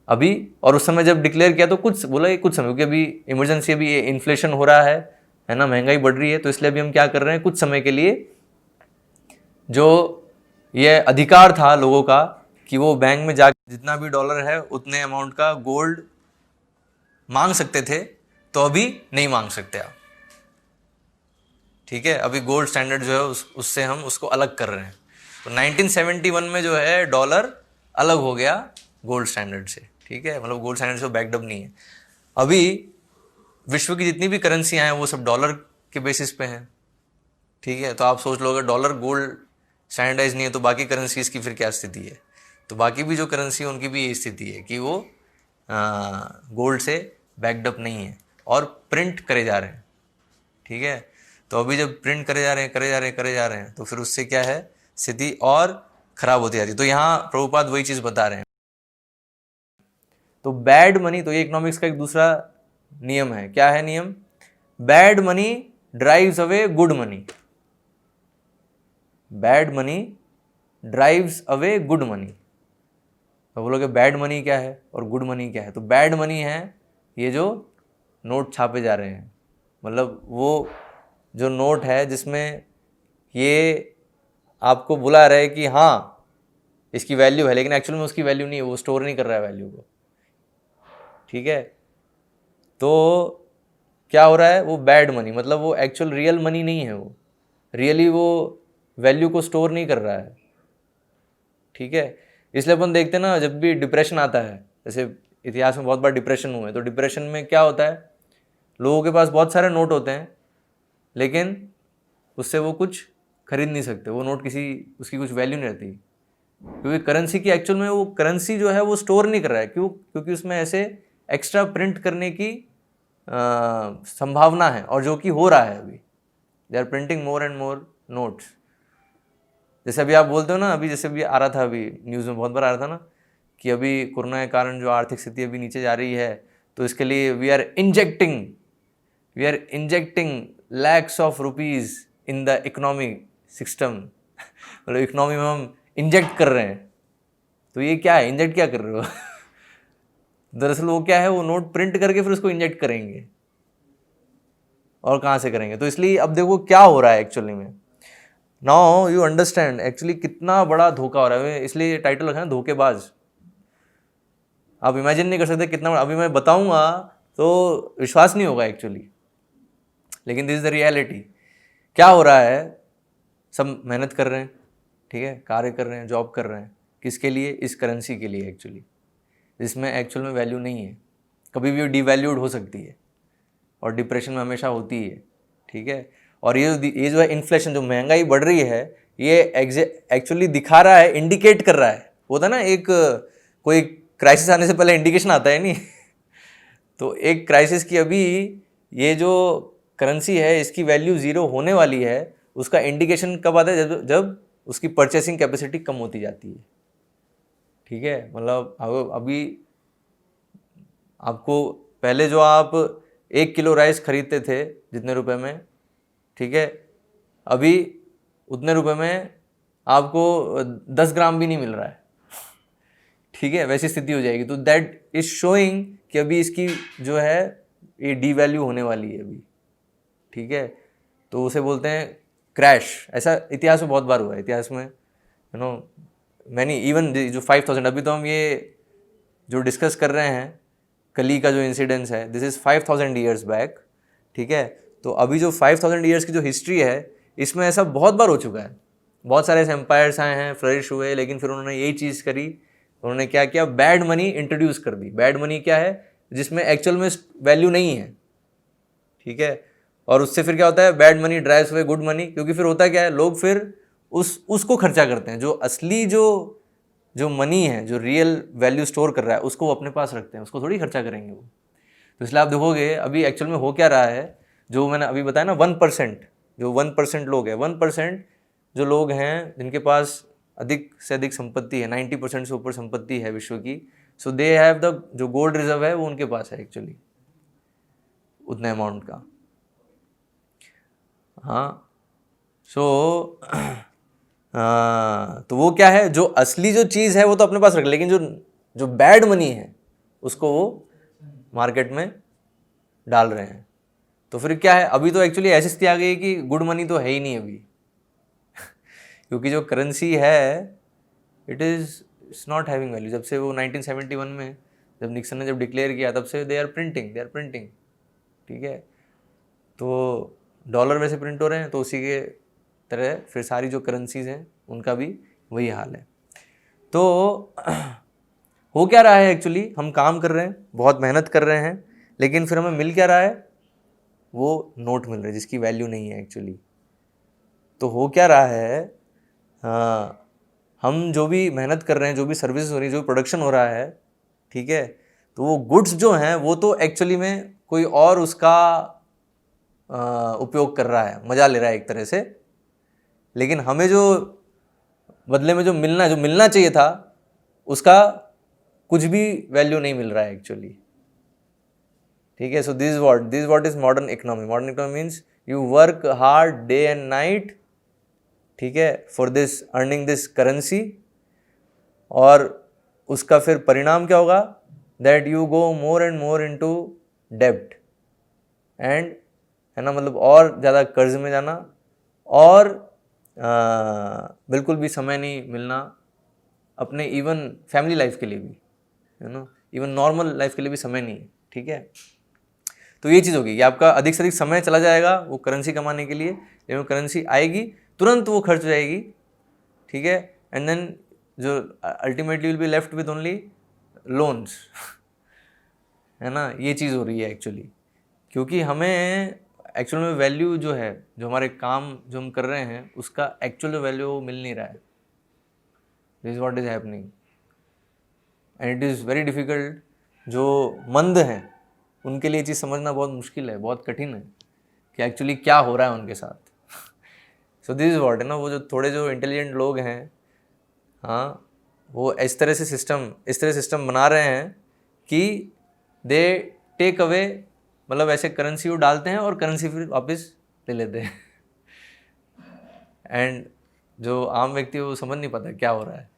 A: अभी। और उस समय जब डिक्लेयर किया तो कुछ बोला कि कुछ समय, क्योंकि अभी इमरजेंसी, अभी ये इन्फ्लेशन हो रहा है ना, महंगाई बढ़ रही है, तो इसलिए अभी हम क्या कर रहे हैं, कुछ समय के लिए जो ये अधिकार था लोगों का कि वो बैंक में जाकर जितना भी डॉलर है उतने अमाउंट का गोल्ड मांग सकते थे, तो अभी नहीं मांग सकते आप, ठीक है। अभी गोल्ड स्टैंडर्ड जो है उससे हम उसको अलग कर रहे हैं। तो 1971 में जो है डॉलर अलग हो गया गोल्ड स्टैंडर्ड से, ठीक है, मतलब गोल्ड स्टैंडर्ड से बैक्ड अप नहीं है। अभी विश्व की जितनी भी करेंसियां हैं वो सब डॉलर के बेसिस पे हैं, ठीक है। तो आप सोच लो, अगर डॉलर गोल्ड स्टैंडर्डाइज नहीं है तो बाकी करेंसीज की फिर क्या स्थिति है? तो बाकी भी जो करेंसी है उनकी भी यही स्थिति है कि वो गोल्ड से बैक्ड अप नहीं है और प्रिंट करे जा रहे हैं, ठीक है। तो अभी जब प्रिंट करे जा रहे हैं तो फिर उससे क्या है, स्थिति और खराब होती जा रही है। तो यहाँ प्रभुपाद वही चीज़ बता रहे हैं। तो बैड मनी, तो ये इकोनॉमिक्स का एक दूसरा नियम है। क्या है नियम? Bad money drives away good money. Bad money drives away good money. तो बोलोगे बैड मनी क्या है और गुड मनी क्या है? तो बैड मनी है ये जो नोट छापे जा रहे हैं, मतलब वो जो नोट है जिसमें ये आपको बुला रहा है कि हाँ इसकी वैल्यू है, लेकिन एक्चुअल में उसकी वैल्यू नहीं है, वो स्टोर नहीं कर रहा है वैल्यू को, ठीक है। तो क्या हो रहा है, वो बैड मनी, मतलब वो एक्चुअल रियल मनी नहीं है, वो रियली वो वैल्यू को स्टोर नहीं कर रहा है, ठीक है। इसलिए अपन देखते हैं ना, जब भी डिप्रेशन आता है, जैसे इतिहास में बहुत बार डिप्रेशन हुए, तो डिप्रेशन में क्या होता है, लोगों के पास बहुत सारे नोट होते हैं लेकिन उससे वो कुछ खरीद नहीं सकते, वो नोट उसकी कुछ वैल्यू नहीं रहती, क्योंकि करेंसी की एक्चुअल में वो करेंसी जो है वो स्टोर नहीं कर रहा है। क्यों? क्योंकि उसमें ऐसे एक्स्ट्रा प्रिंट करने की संभावना है, और जो कि हो रहा है अभी। They are printing more and more notes. जैसे अभी आप बोलते हो ना, अभी जैसे अभी आ रहा था, अभी न्यूज़ में बहुत बार आ रहा था ना कि अभी कोरोना के कारण जो आर्थिक स्थिति अभी नीचे जा रही है, तो इसके लिए we are injecting lakhs of rupees in the economic system मतलब इकोनॉमी में हम इंजेक्ट कर रहे हैं, तो ये क्या है, इंजेक्ट क्या कर रहे हो? दरअसल वो क्या है, वो नोट प्रिंट करके फिर उसको इंजेक्ट करेंगे, और कहाँ से करेंगे? तो इसलिए अब देखो क्या हो रहा है एक्चुअली में। नाउ यू अंडरस्टैंड एक्चुअली कितना बड़ा धोखा हो रहा है, इसलिए टाइटल रखा है धोखेबाज। आप इमेजिन नहीं कर सकते कितना बड़ा, अभी मैं बताऊंगा तो विश्वास नहीं होगा एक्चुअली, लेकिन दिस इज द रियलिटी। क्या हो रहा है, सब मेहनत कर रहे हैं, ठीक है, कार्य कर रहे हैं, जॉब कर रहे हैं, किसके लिए? इस करेंसी के लिए एक्चुअली, जिसमें एक्चुअल में वैल्यू नहीं है, कभी भी डिवैल्यूड हो सकती है, और डिप्रेशन में हमेशा होती है, ठीक है। और ये जो है इन्फ्लेशन, जो महंगाई बढ़ रही है, ये एक्चुअली दिखा रहा है, इंडिकेट कर रहा है, होता है ना एक कोई क्राइसिस आने से पहले इंडिकेशन आता है नहीं तो एक क्राइसिस की अभी ये जो करेंसी है इसकी वैल्यू ज़ीरो होने वाली है, उसका इंडिकेशन कब आता है? जब उसकी परचेसिंग कैपेसिटी कम होती जाती है, ठीक है। मतलब अभी आपको पहले जो आप 1 किलो राइस खरीदते थे जितने रुपए में, ठीक है, अभी उतने रुपए में आपको 10 ग्राम भी नहीं मिल रहा है, ठीक है, वैसी स्थिति हो जाएगी। तो दैट इज शोइंग कि अभी इसकी जो है ये डीवैल्यू होने वाली है अभी, ठीक है। तो उसे बोलते हैं क्रैश। ऐसा इतिहास में बहुत बार हुआ है, इतिहास में यू नो मैनी इवन जो 5000, अभी तो हम ये जो डिस्कस कर रहे हैं कली का जो इंसिडेंस है, दिस इज़ 5000 ईयर्स बैक, ठीक है। तो अभी जो 5000 ईयर्स की जो हिस्ट्री है, इसमें ऐसा बहुत बार हो चुका है, बहुत सारे ऐसे एम्पायर्स आए हैं, फ्लरिश हुए, लेकिन फिर उन्होंने यही चीज़ करी, उन्होंने क्या किया, बैड मनी इंट्रोड्यूस कर दी। बैड मनी क्या है? जिसमें एक्चुअल में वैल्यू नहीं है, ठीक है। और उससे फिर क्या होता है, bad money drives away good money, क्योंकि फिर होता क्या है, लोग फिर उसको खर्चा करते हैं, जो असली जो मनी है, जो रियल वैल्यू स्टोर कर रहा है, उसको वो अपने पास रखते हैं, उसको थोड़ी खर्चा करेंगे वो। तो इसलिए आप देखोगे अभी एक्चुअल में हो क्या रहा है, जो मैंने अभी बताया ना 1%, जो 1% लोग हैं, 1% जो लोग हैं जिनके पास अधिक से अधिक संपत्ति है, 90% से ऊपर संपत्ति है विश्व की, सो दे हैव द जो गोल्ड रिजर्व है वो उनके पास है एक्चुअली उतने अमाउंट का। हाँ, सो तो वो क्या है, जो असली जो चीज़ है वो तो अपने पास रख, लेकिन जो बैड मनी है उसको वो मार्केट में डाल रहे हैं। तो फिर क्या है, अभी तो एक्चुअली ऐसी स्थिति आ गई है कि गुड मनी तो है ही नहीं अभी क्योंकि जो करेंसी है it is not having value. जब से वो 1971 में जब निक्सन ने जब डिक्लेयर किया, तब से दे आर प्रिंटिंग, ठीक है। तो डॉलर वैसे प्रिंट हो रहे हैं, तो उसी के तरह फिर सारी जो करेंसीज हैं उनका भी वही हाल है। तो हो क्या रहा है एक्चुअली, हम काम कर रहे हैं, बहुत मेहनत कर रहे हैं, लेकिन फिर हमें मिल क्या रहा है, वो नोट मिल रहे हैं जिसकी वैल्यू नहीं है एक्चुअली। तो हो क्या रहा है, हम जो भी मेहनत कर रहे हैं, जो भी सर्विस हो रही है, जो प्रोडक्शन हो रहा है, ठीक है, तो वो गुड्स जो हैं वो तो एक्चुअली में कोई और उसका उपयोग कर रहा है, मजा ले रहा है एक तरह से, लेकिन हमें जो बदले में जो मिलना चाहिए था उसका कुछ भी वैल्यू नहीं मिल रहा है एक्चुअली, ठीक है। So this what is modern economy means you work hard day and night, ठीक है, for this earning this currency, और उसका फिर परिणाम क्या होगा, that you go more and more into डेब्ट एंड, है ना, मतलब और ज़्यादा कर्ज में जाना, और बिल्कुल भी समय नहीं मिलना अपने इवन फैमिली लाइफ के लिए भी, you know, even normal life के लिए भी समय नहीं है, ठीक है। तो ये चीज़ होगी कि आपका अधिक से अधिक समय चला जाएगा वो करेंसी कमाने के लिए, लेकिन करेंसी आएगी तुरंत वो खर्च हो जाएगी, ठीक है, एंड देन जो ultimately will be left with only loans है ना। ये चीज़ हो रही है एक्चुअली, क्योंकि हमें एक्चुअल में वैल्यू जो है, जो हमारे काम जो हम कर रहे हैं उसका एक्चुअल वैल्यू मिल नहीं रहा है। This what is happening and it is very difficult. जो मंद हैं उनके लिए चीज़ समझना बहुत मुश्किल है, बहुत कठिन है कि एक्चुअली क्या हो रहा है उनके साथ। सो दिस इज़ व्हाट, है ना, वो जो थोड़े जो इंटेलिजेंट लोग हैं, हाँ, वो इस तरह सिस्टम बना रहे हैं कि दे टेक अवे, मतलब ऐसे करेंसी वो डालते हैं और करेंसी फिर वापस ले लेते हैं एंड जो आम व्यक्ति है वो समझ नहीं पाता क्या हो रहा है।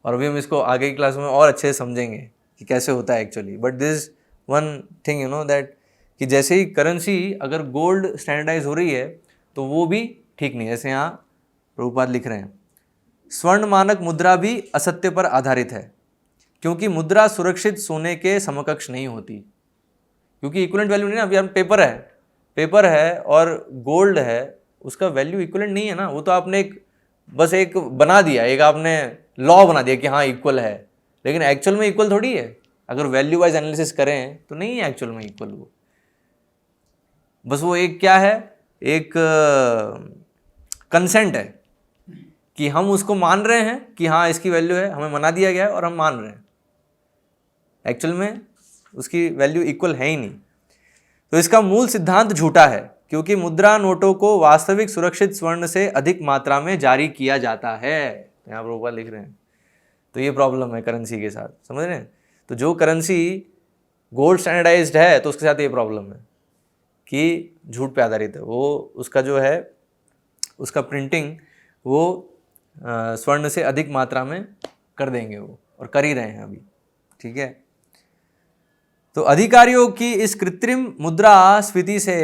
A: और अभी हम इसको आगे की क्लास में और अच्छे से समझेंगे कि कैसे होता है actually. But this one thing you know that कि जैसे ही करेंसी अगर गोल्ड स्टैंडर्डाइज हो रही है तो वो भी ठीक नहीं। जैसे यहाँ प्रभुपाद लिख रहे हैं, स्वर्ण मानक मुद्रा भी असत्य पर आधारित है क्योंकि मुद्रा सुरक्षित सोने के समकक्ष नहीं होती, क्योंकि इक्विवेलेंट वैल्यू नहीं ना। अभी हम पेपर है और गोल्ड है, उसका वैल्यू इक्विवेलेंट नहीं है ना। वो तो आपने बस एक बना दिया, एक आपने लॉ बना दिया कि हाँ इक्वल है, लेकिन एक्चुअल में इक्वल थोड़ी है। अगर वैल्यू वाइज एनालिसिस करें तो नहीं है एक्चुअल में इक्वल। वो बस वो एक क्या है, एक कंसेंट है कि हम उसको मान रहे हैं कि हाँ इसकी वैल्यू है, हमें मना दिया गया है और हम मान रहे हैं। एक्चुअल में उसकी वैल्यू इक्वल है ही नहीं। तो इसका मूल सिद्धांत झूठा है क्योंकि मुद्रा नोटों को वास्तविक सुरक्षित स्वर्ण से अधिक मात्रा में जारी किया जाता है। यहाँ पर ऊपर लिख रहे हैं। तो ये प्रॉब्लम है करेंसी के साथ, समझ रहे हैं। तो जो करेंसी गोल्ड स्टैंडर्डाइज्ड है तो उसके साथ ये प्रॉब्लम है कि झूठ पे आधारित है। वो उसका जो है उसका प्रिंटिंग वो स्वर्ण से अधिक मात्रा में कर देंगे वो, और कर ही रहे हैं अभी। ठीक है। तो अधिकारियों की इस कृत्रिम मुद्रास्फीति से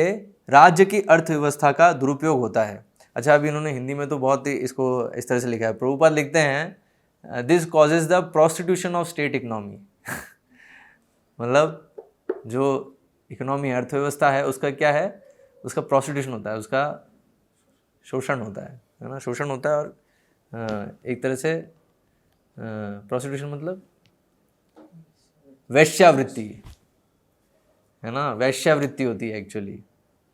A: राज्य की अर्थव्यवस्था का दुरुपयोग होता है। अच्छा, अभी इन्होंने हिंदी में तो बहुत ही इसको इस तरह से लिखा है। प्रभुपाद लिखते हैं this causes the prostitution of state economy. मतलब जो इकोनॉमी अर्थव्यवस्था है उसका क्या है, उसका प्रोस्टिट्यूशन होता है, उसका शोषण होता है ना। शोषण होता है और एक तरह से प्रोस्टिट्यूशन मतलब वैश्यावृत्ति है ना। वैश्यावृत्ति होती है एक्चुअली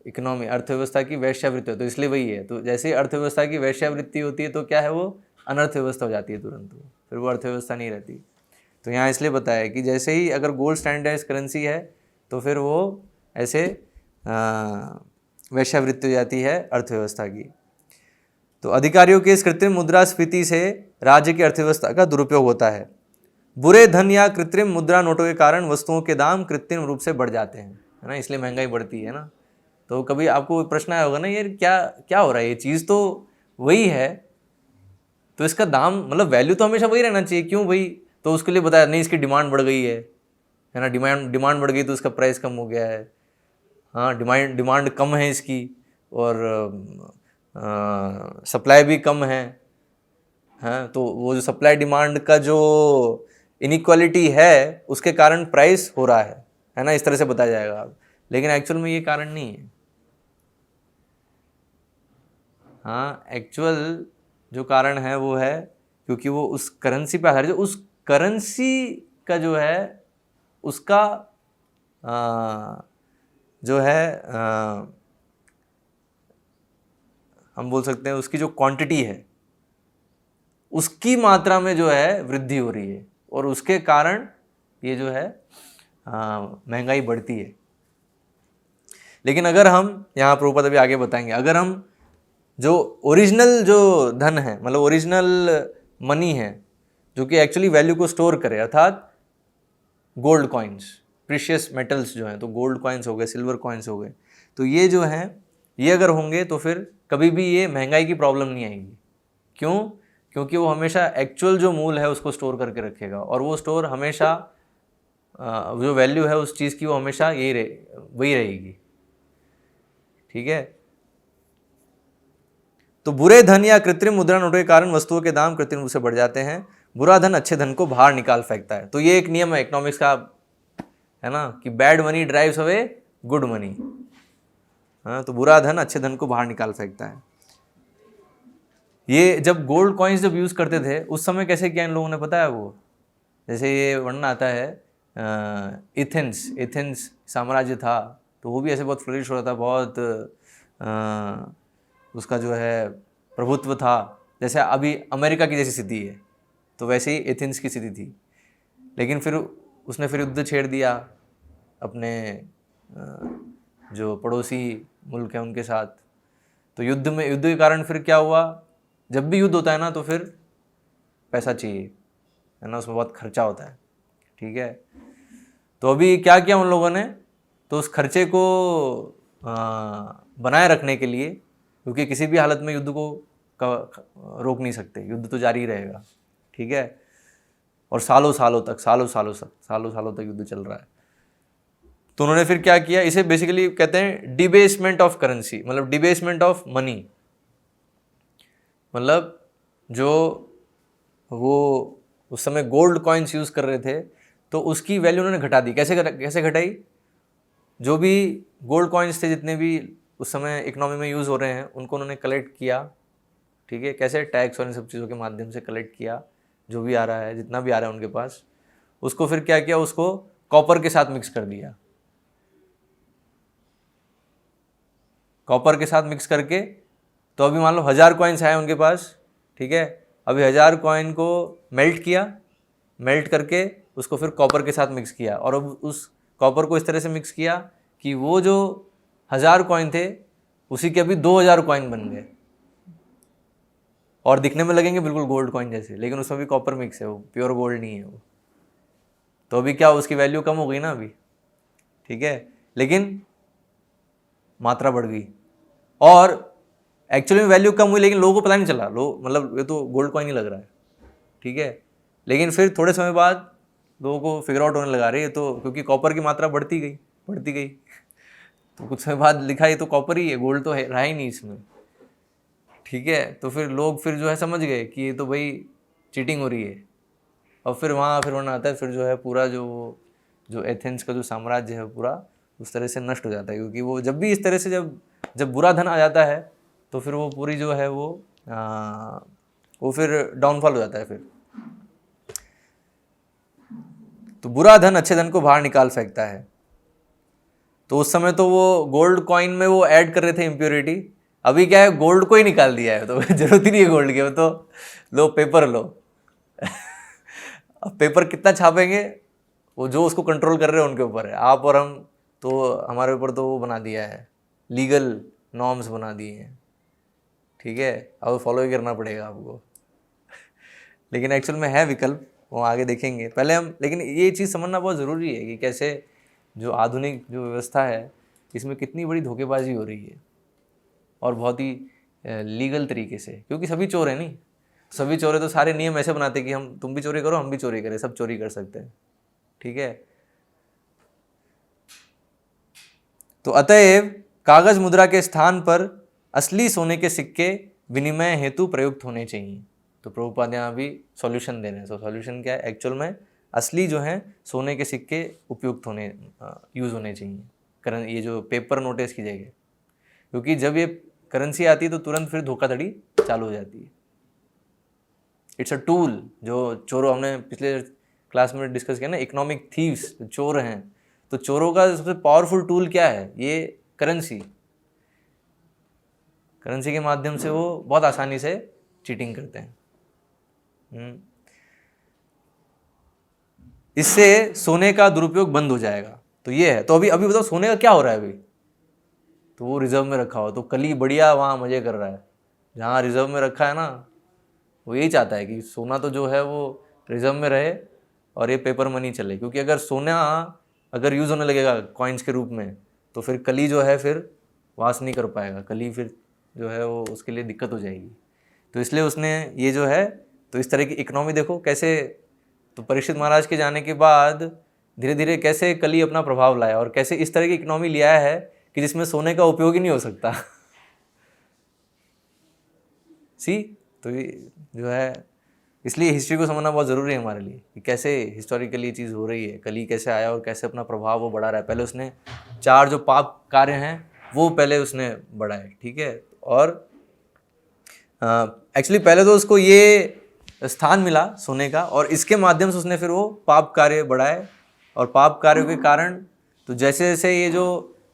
A: इकोनॉमी, अर्थव्यवस्था की वैश्यावृत्ति होती है। तो इसलिए वही है। तो जैसे ही अर्थव्यवस्था की वैश्यावृत्ति होती है तो क्या है, वो अनर्थव्यवस्था हो जाती है तुरंत, फिर वो अर्थव्यवस्था नहीं रहती। तो यहाँ इसलिए बताया कि जैसे ही अगर गोल्ड स्टैंडर्डाइज करेंसी है तो फिर वो ऐसे वैश्यावृत्ति हो जाती है अर्थव्यवस्था की। तो अधिकारियों के इस कृत्रिम मुद्रास्फीति से राज्य की अर्थव्यवस्था का दुरुपयोग होता है। बुरे धन या कृत्रिम मुद्रा नोटों के कारण वस्तुओं के दाम कृत्रिम रूप से बढ़ जाते हैं, है ना। इसलिए महंगाई बढ़ती है ना। तो कभी आपको प्रश्न आया होगा ना, यार क्या क्या हो रहा है, ये चीज़ तो वही है तो इसका दाम मतलब वैल्यू तो हमेशा वही रहना चाहिए, क्यों भाई। तो उसके लिए बताया नहीं, इसकी डिमांड बढ़ गई है ना। डिमांड बढ़ गई तो इसका प्राइस कम हो गया है। हाँ, डिमांड कम है इसकी और सप्लाई भी कम है। हाँ, तो वो जो सप्लाई डिमांड का जो इनइक्वालिटी है उसके कारण प्राइस हो रहा है ना। इस तरह से बताया जाएगा आप, लेकिन एक्चुअल में ये कारण नहीं है। हाँ, एक्चुअल जो कारण है वो है क्योंकि वो उस करेंसी पे आधारित है। उस करेंसी का जो है उसका जो है हम बोल सकते हैं उसकी जो क्वांटिटी है उसकी मात्रा में जो है वृद्धि हो रही है और उसके कारण ये जो है महंगाई बढ़ती है। लेकिन अगर हम यहाँ प्रभुपाद अभी आगे बताएंगे, अगर हम जो ओरिजिनल जो धन है मतलब ओरिजिनल मनी है जो कि एक्चुअली वैल्यू को स्टोर करे, अर्थात गोल्ड कॉइन्स, प्रीशियस मेटल्स जो हैं, तो गोल्ड कॉइन्स हो गए, सिल्वर कॉइन्स हो गए, तो ये जो हैं ये अगर होंगे तो फिर कभी भी ये महंगाई की प्रॉब्लम नहीं आएगी। क्यों? क्योंकि वो हमेशा एक्चुअल जो मूल है उसको स्टोर करके रखेगा और वो स्टोर हमेशा जो वैल्यू है उस चीज़ की वो हमेशा वही रहेगी। ठीक है। तो बुरे धन या कृत्रिम मुद्रा नोटों के कारण वस्तुओं के दाम कृत्रिम रूप से बढ़ जाते हैं। बुरा धन अच्छे धन को बाहर निकाल फेंकता है। तो ये एक नियम है इकोनॉमिक्स का, है ना, कि bad money drives away good money. हाँ, तो बुरा धन अच्छे धन को बाहर निकाल फेंकता है। ये जब गोल्ड कॉइन्स जब यूज़ करते थे उस समय कैसे किया इन लोगों ने पता है? वो जैसे ये वर्णन आता है एथेंस साम्राज्य था तो वो भी ऐसे बहुत फ्लरिश हो रहा था, बहुत उसका जो है प्रभुत्व था। जैसे अभी अमेरिका की जैसी स्थिति है तो वैसे ही एथेंस की स्थिति थी। लेकिन फिर उसने फिर युद्ध छेड़ दिया अपने जो पड़ोसी मुल्क हैं उनके साथ। तो युद्ध के कारण फिर क्या हुआ, जब भी युद्ध होता है ना तो फिर पैसा चाहिए, है ना, उसमें बहुत खर्चा होता है। ठीक है। तो अभी क्या किया उन लोगों ने, तो उस खर्चे को बनाए रखने के लिए क्योंकि किसी भी हालत में युद्ध को रोक नहीं सकते, युद्ध तो जारी रहेगा, ठीक है। और सालों सालों तक युद्ध चल रहा है। तो उन्होंने फिर क्या किया, इसे बेसिकली कहते हैं डिबेसमेंट ऑफ करेंसी, मतलब डिबेसमेंट ऑफ मनी। मतलब जो वो उस समय गोल्ड कॉइन्स यूज़ कर रहे थे तो उसकी वैल्यू उन्होंने घटा दी। कैसे घटाई? जो भी गोल्ड कॉइन्स थे, जितने भी उस समय इकोनॉमी में यूज़ हो रहे हैं, उनको उन्होंने कलेक्ट किया, ठीक है। कैसे? टैक्स और इन सब चीज़ों के माध्यम से कलेक्ट किया, जो भी आ रहा है, जितना भी आ रहा है उनके पास, उसको फिर क्या किया, उसको कॉपर के साथ मिक्स कर दिया। कॉपर के साथ मिक्स करके, तो अभी मान लो 1000 कॉइन्स आए उनके पास, ठीक है। अभी 1000 कॉइन को मेल्ट किया, मेल्ट करके उसको फिर कॉपर के साथ मिक्स किया, और अब उस कॉपर को इस तरह से मिक्स किया कि वो जो 1000 कॉइन थे उसी के अभी 2000 कॉइन बन गए, और दिखने में लगेंगे बिल्कुल गोल्ड कॉइन जैसे, लेकिन उसमें भी कॉपर मिक्स है, वो प्योर गोल्ड नहीं है वो। तो अभी क्या, उसकी वैल्यू कम हो गई ना अभी, ठीक है, लेकिन मात्रा बढ़ गई। और एक्चुअली में वैल्यू कम हुई, लेकिन लोगों को पता नहीं चला, लोग मतलब ये तो गोल्ड कॉइन ही लग रहा है, ठीक है। लेकिन फिर थोड़े समय बाद लोगों को फिगर आउट होने लगा, रही है तो, क्योंकि कॉपर की मात्रा बढ़ती गई तो कुछ समय बाद लिखा ये तो कॉपर ही है, गोल्ड तो है रहा ही नहीं इसमें, ठीक है। तो फिर लोग फिर जो है समझ गए कि ये तो भाई चीटिंग हो रही है। और फिर वहाँ आता है, फिर जो है पूरा जो एथेंस का जो साम्राज्य है पूरा उस तरह से नष्ट हो जाता है, क्योंकि वो जब भी इस तरह से जब बुरा धन आ जाता है तो फिर वो पूरी जो है वो फिर डाउनफॉल हो जाता है फिर। तो बुरा धन अच्छे धन को बाहर निकाल फेंकता है। तो उस समय तो वो गोल्ड कॉइन में वो ऐड कर रहे थे इम्प्योरिटी, अभी क्या है, गोल्ड को ही निकाल दिया है, तो जरूरत ही नहीं है गोल्ड की, तो लो पेपर लो। अब पेपर कितना छापेंगे, वो जो उसको कंट्रोल कर रहे हैं उनके ऊपर है। आप और हम तो, हमारे ऊपर तो वो बना दिया है, लीगल नॉर्म्स बना दिए हैं, ठीक है। अब फॉलो ही करना पड़ेगा आपको। लेकिन एक्चुअल में है विकल्प, वो आगे देखेंगे। पहले हम, लेकिन ये चीज़ समझना बहुत ज़रूरी है कि कैसे जो आधुनिक जो व्यवस्था है इसमें कितनी बड़ी धोखेबाजी हो रही है, और बहुत ही लीगल तरीके से, क्योंकि सभी चोर हैं नहीं, सभी चोर है तो सारे नियम ऐसे बनाते कि तुम भी चोरी करो, हम भी चोरी करें, सब चोरी कर सकते हैं, ठीक है। तो अतएव कागज मुद्रा के स्थान पर असली सोने के सिक्के विनिमय हेतु प्रयुक्त होने चाहिए। तो प्रभुपाद यहाँ भी सॉल्यूशन दे रहे हैं। तो सॉल्यूशन क्या है, एक्चुअल में असली जो है सोने के सिक्के उपयुक्त होने, यूज़ होने चाहिए, ये जो पेपर नोट की जगह, क्योंकि जब ये करेंसी आती है तो तुरंत फिर धोखाधड़ी चालू हो जाती है। इट्स अ टूल, जो चोरों, हमने पिछले क्लास में डिस्कस किया ना, इकोनॉमिक थीव्स, चोर हैं, तो चोरों का सबसे पावरफुल टूल क्या है, ये करेंसी के माध्यम से वो बहुत आसानी से चीटिंग करते हैं। इससे सोने का दुरुपयोग बंद हो जाएगा। तो ये है। तो अभी बताओ सोने का क्या हो रहा है अभी, तो वो रिजर्व में रखा हो, तो कली बढ़िया वहाँ मजे कर रहा है। जहाँ रिजर्व में रखा है ना, वो यही चाहता है कि सोना तो जो है वो रिजर्व में रहे और ये पेपर मनी चले, क्योंकि अगर सोना अगर यूज़ होने लगेगा कॉइन्स के रूप में तो फिर कली जो है फिर वास नहीं कर पाएगा, कली फिर जो है वो उसके लिए दिक्कत हो जाएगी। तो इसलिए उसने ये जो है, तो इस तरह की इकोनॉमी देखो कैसे, तो परीक्षित महाराज के जाने के बाद धीरे धीरे कैसे कली अपना प्रभाव लाया, और कैसे इस तरह की इकोनॉमी लिया है कि जिसमें सोने का उपयोग ही नहीं हो सकता। तो ये जो है, इसलिए हिस्ट्री को समझना बहुत ज़रूरी है हमारे लिए कि कैसे हिस्टोरिकली ये चीज़ हो रही है, कली कैसे आया और कैसे अपना प्रभाव वो बढ़ा रहा है। पहले उसने 4 जो पाप कार्य हैं वो पहले उसने बढ़ाए, ठीक है। और एक्चुअली पहले तो उसको ये स्थान मिला सोने का, और इसके माध्यम से उसने फिर वो पाप कार्य बढ़ाए, और पाप कार्यों के कारण तो जैसे जैसे ये जो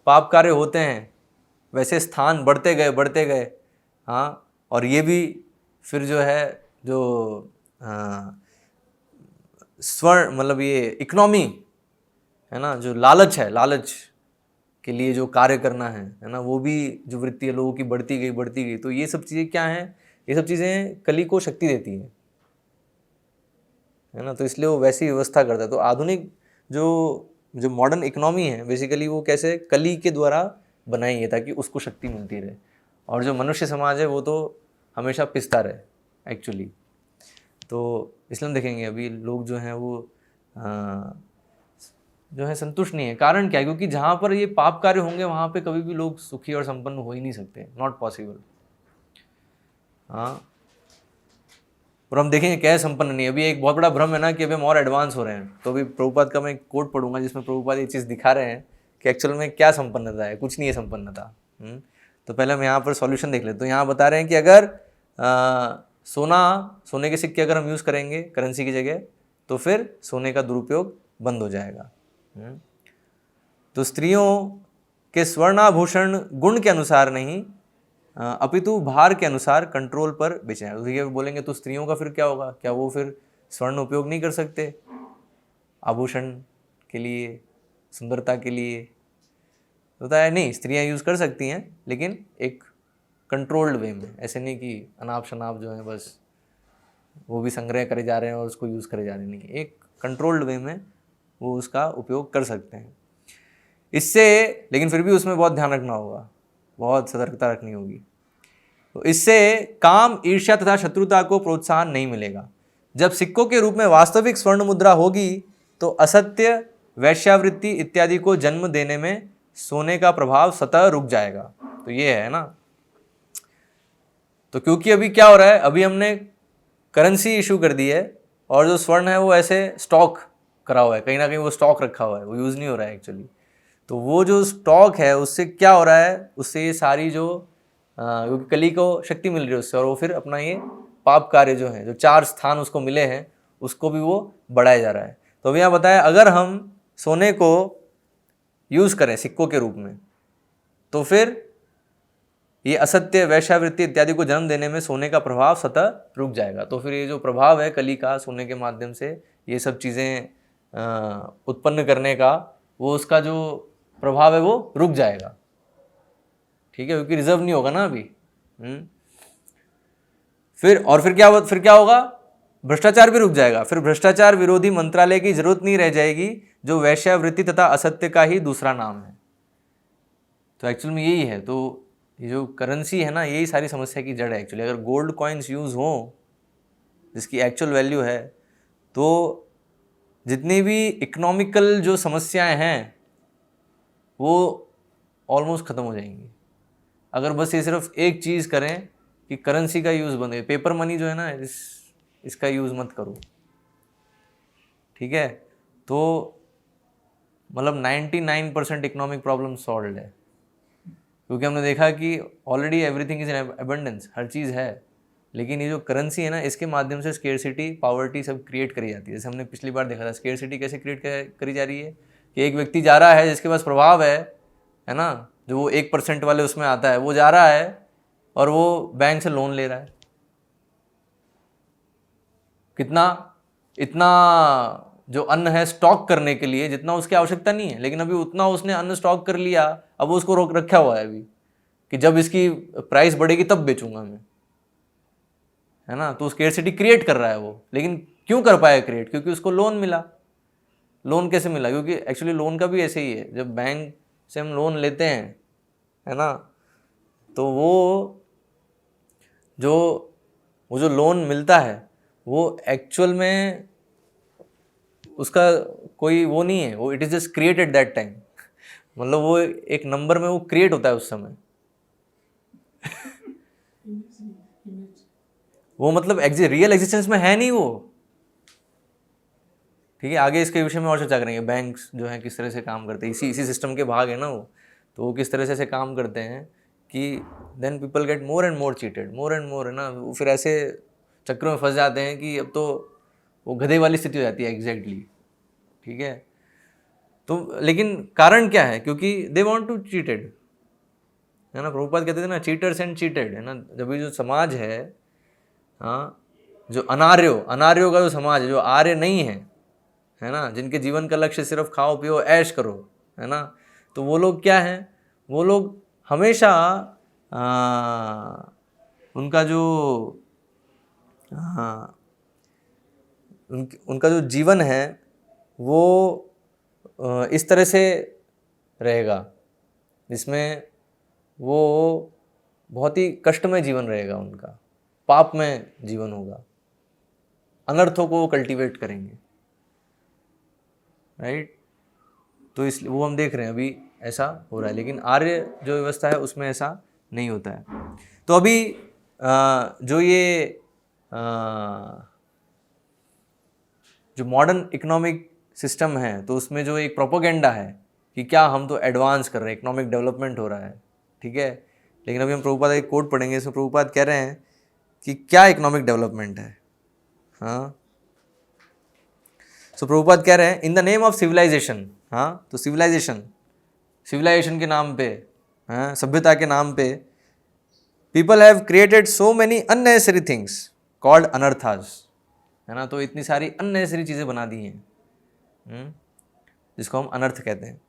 A: पाप कार्य होते हैं वैसे स्थान बढ़ते गए। हाँ, और ये भी फिर जो है जो स्वर्ण, मतलब ये इकोनॉमी है ना, जो लालच है, लालच के लिए जो कार्य करना है ना, वो भी जो वृत्ति है लोगों की बढ़ती गई। तो ये सब चीज़ें क्या हैं, ये सब चीज़ें कली को शक्ति देती हैं, है ना। तो इसलिए वो वैसी व्यवस्था करता है। तो आधुनिक जो मॉडर्न इकोनॉमी है बेसिकली वो कैसे कली के द्वारा बनाई है, ताकि उसको शक्ति मिलती रहे। और जो मनुष्य समाज है वो तो हमेशा पिसता रहे एक्चुअली। तो इसलिए हम देखेंगे अभी लोग जो हैं वो जो है संतुष्ट नहीं है। कारण क्या है? क्योंकि जहाँ पर ये पाप कार्य होंगे वहाँ पे कभी भी लोग सुखी और संपन्न हो ही नहीं सकते, नॉट पॉसिबल। हाँ, और हम देखेंगे क्या है संपन्न नहीं। अभी एक बहुत बड़ा भ्रम है ना कि अभी हम और एडवांस हो रहे हैं। तो अभी प्रभुपाद का मैं एक कोट पढ़ूंगा जिसमें प्रभुपाद ये चीज़ दिखा रहे हैं कि एक्चुअल में क्या संपन्नता है। कुछ नहीं है संपन्नता। तो पहले हम यहाँ पर सॉल्यूशन देख लेते। तो यहाँ बता रहे हैं कि अगर सोने के सिक्के अगर हम यूज़ करेंगे करेंसी की जगह, तो फिर सोने का दुरुपयोग बंद हो जाएगा। तो स्त्रियों के स्वर्णाभूषण गुण के अनुसार नहीं अपितु भार के अनुसार कंट्रोल पर बेचे जाए। तो ये बोलेंगे तो स्त्रियों का फिर क्या होगा? क्या वो फिर स्वर्ण उपयोग नहीं कर सकते आभूषण के लिए, सुंदरता के लिए? होता है नहीं, स्त्रियां यूज़ कर सकती हैं लेकिन एक कंट्रोल्ड वे में। ऐसे नहीं कि अनाप शनाप जो है बस वो भी संग्रह करे जा रहे हैं और उसको यूज़ करे जा रहे हैं, नहीं, एक कंट्रोल्ड वे में वो उसका उपयोग कर सकते हैं। इससे लेकिन फिर भी उसमें बहुत ध्यान रखना होगा, बहुत सतर्कता रखनी होगी। तो इससे काम, ईर्ष्या तथा शत्रुता को प्रोत्साहन नहीं मिलेगा। जब सिक्कों के रूप में वास्तविक स्वर्ण मुद्रा होगी तो असत्य, वैश्यावृत्ति इत्यादि को जन्म देने में सोने का प्रभाव स्वतः रुक जाएगा। तो ये है ना। तो क्योंकि अभी क्या हो रहा है, अभी हमने करेंसी इशू कर दी है और जो स्वर्ण है वो ऐसे स्टॉक करा हुआ है, कहीं ना कहीं वो स्टॉक रखा हुआ है, वो यूज़ नहीं हो रहा है एक्चुअली। तो वो जो स्टॉक है उससे क्या हो रहा है, उससे ये सारी जो क्योंकि कली को शक्ति मिल रही है उससे, और वो फिर अपना ये पाप कार्य जो है, जो 4 स्थान उसको मिले हैं, उसको भी वो बढ़ाया जा रहा है। तो अभी यहाँ बताया अगर हम सोने को यूज़ करें सिक्कों के रूप में तो फिर ये असत्य, वैश्यावृत्ति इत्यादि को जन्म देने में सोने का प्रभाव स्वतः रुक जाएगा। तो फिर ये जो प्रभाव है कली का सोने के माध्यम से ये सब चीज़ें उत्पन्न करने का, वो उसका जो प्रभाव है वो रुक जाएगा। ठीक है, क्योंकि रिजर्व नहीं होगा ना अभी। फिर क्या होगा? भ्रष्टाचार भी रुक जाएगा। फिर भ्रष्टाचार विरोधी मंत्रालय की जरूरत नहीं रह जाएगी, जो वैश्यावृत्ति तथा असत्य का ही दूसरा नाम है। तो एक्चुअल में यही है। तो ये जो करेंसी है ना, यही सारी समस्या की जड़ है एक्चुअली। अगर गोल्ड कॉइन्स यूज़ हों जिसकी एक्चुअल वैल्यू है, तो जितनी भी इकोनॉमिकल जो समस्याएं हैं वो ऑलमोस्ट ख़त्म हो जाएंगी। अगर बस ये सिर्फ एक चीज़ करें कि करेंसी का यूज़ बंद है, पेपर मनी जो है ना इसका यूज़ मत करो। ठीक है, तो मतलब 99% इकोनॉमिक प्रॉब्लम सॉल्व है, क्योंकि हमने देखा कि already everything is in abundance, हर चीज़ है। लेकिन ये जो करेंसी है ना, इसके माध्यम से स्केर्सिटी, पावर्टी सब क्रिएट करी जाती है। जैसे हमने पिछली बार देखा था स्केर्सिटी कैसे क्रिएट करी जा रही है कि एक व्यक्ति जा रहा है जिसके पास प्रभाव है ना, जो वो 1% वाले उसमें आता है, वो जा रहा है और वो बैंक से लोन ले रहा है। कितना? इतना जो अन्न है स्टॉक करने के लिए जितना उसकी आवश्यकता नहीं है, लेकिन अभी उतना उसने अन्न स्टॉक कर लिया, अब वो उसको रोक रखा हुआ है अभी कि जब इसकी प्राइस बढ़ेगी तब बेचूंगा मैं, है ना। तो स्केर्सिटी क्रिएट कर रहा है वो। लेकिन क्यों कर पाया क्रिएट? क्योंकि उसको लोन मिला। लोन कैसे मिला? क्योंकि एक्चुअली लोन का भी ऐसे ही है, जब बैंक से हम लोन लेते हैं, है ना, तो वो जो लोन मिलता है वो एक्चुअल में उसका कोई वो नहीं है, वो it is just created that time. मतलब वो एक नंबर में वो क्रिएट होता है उस समय। वो मतलब रियल एग्जिस्टेंस में है नहीं वो। ठीक है, आगे इसके विषय में और चर्चा करेंगे। बैंक्स जो हैं किस तरह से काम करते हैं, इसी सिस्टम के भाग है ना वो। तो वो किस तरह से काम करते हैं कि then people get more and more cheated, more and more, है ना। वो फिर ऐसे चक्रों में फंस जाते हैं कि अब तो वो गधे वाली स्थिति हो जाती है एग्जैक्टली। ठीक है, तो लेकिन कारण क्या है? क्योंकि दे वांट टू चीटेड, है ना। प्रभुपाद कहते थे ना, चीटर्स एंड चीटेड, है ना। जब ये जो समाज है, हाँ, जो अनार्यों का जो समाज है, जो आर्य नहीं है ना, जिनके जीवन का लक्ष्य सिर्फ खाओ पियो ऐश करो, है ना, तो वो लोग क्या हैं? वो लोग हमेशा उनका जो उनका जो जीवन है वो इस तरह से रहेगा जिसमें वो बहुत ही कष्टमय जीवन रहेगा उनका, पाप में जीवन होगा, अनर्थों को कल्टीवेट करेंगे, राइट। तो इसलिए वो हम देख रहे हैं अभी ऐसा हो रहा है, लेकिन आर्य जो व्यवस्था है उसमें ऐसा नहीं होता है। तो अभी जो ये जो मॉडर्न इकोनॉमिक सिस्टम है, तो उसमें जो एक प्रोपोगेंडा है कि क्या हम तो एडवांस कर रहे हैं, इकोनॉमिक डेवलपमेंट हो रहा है, ठीक है। लेकिन अभी हम प्रभुपाद एक कोट पढ़ेंगे, इसमें प्रभुपाद कह रहे हैं कि क्या इकोनॉमिक डेवलपमेंट है। हाँ, सो प्रभुपाद कह रहे हैं in the name of civilisation. हाँ, तो सिविलाइजेशन के नाम पे, हाँ, सभ्यता के नाम पे, people have created so many unnecessary things called अनर्थास, है ना। तो इतनी सारी अननेसेसरी चीज़ें बना दी हैं, जिसको हम अनर्थ कहते हैं।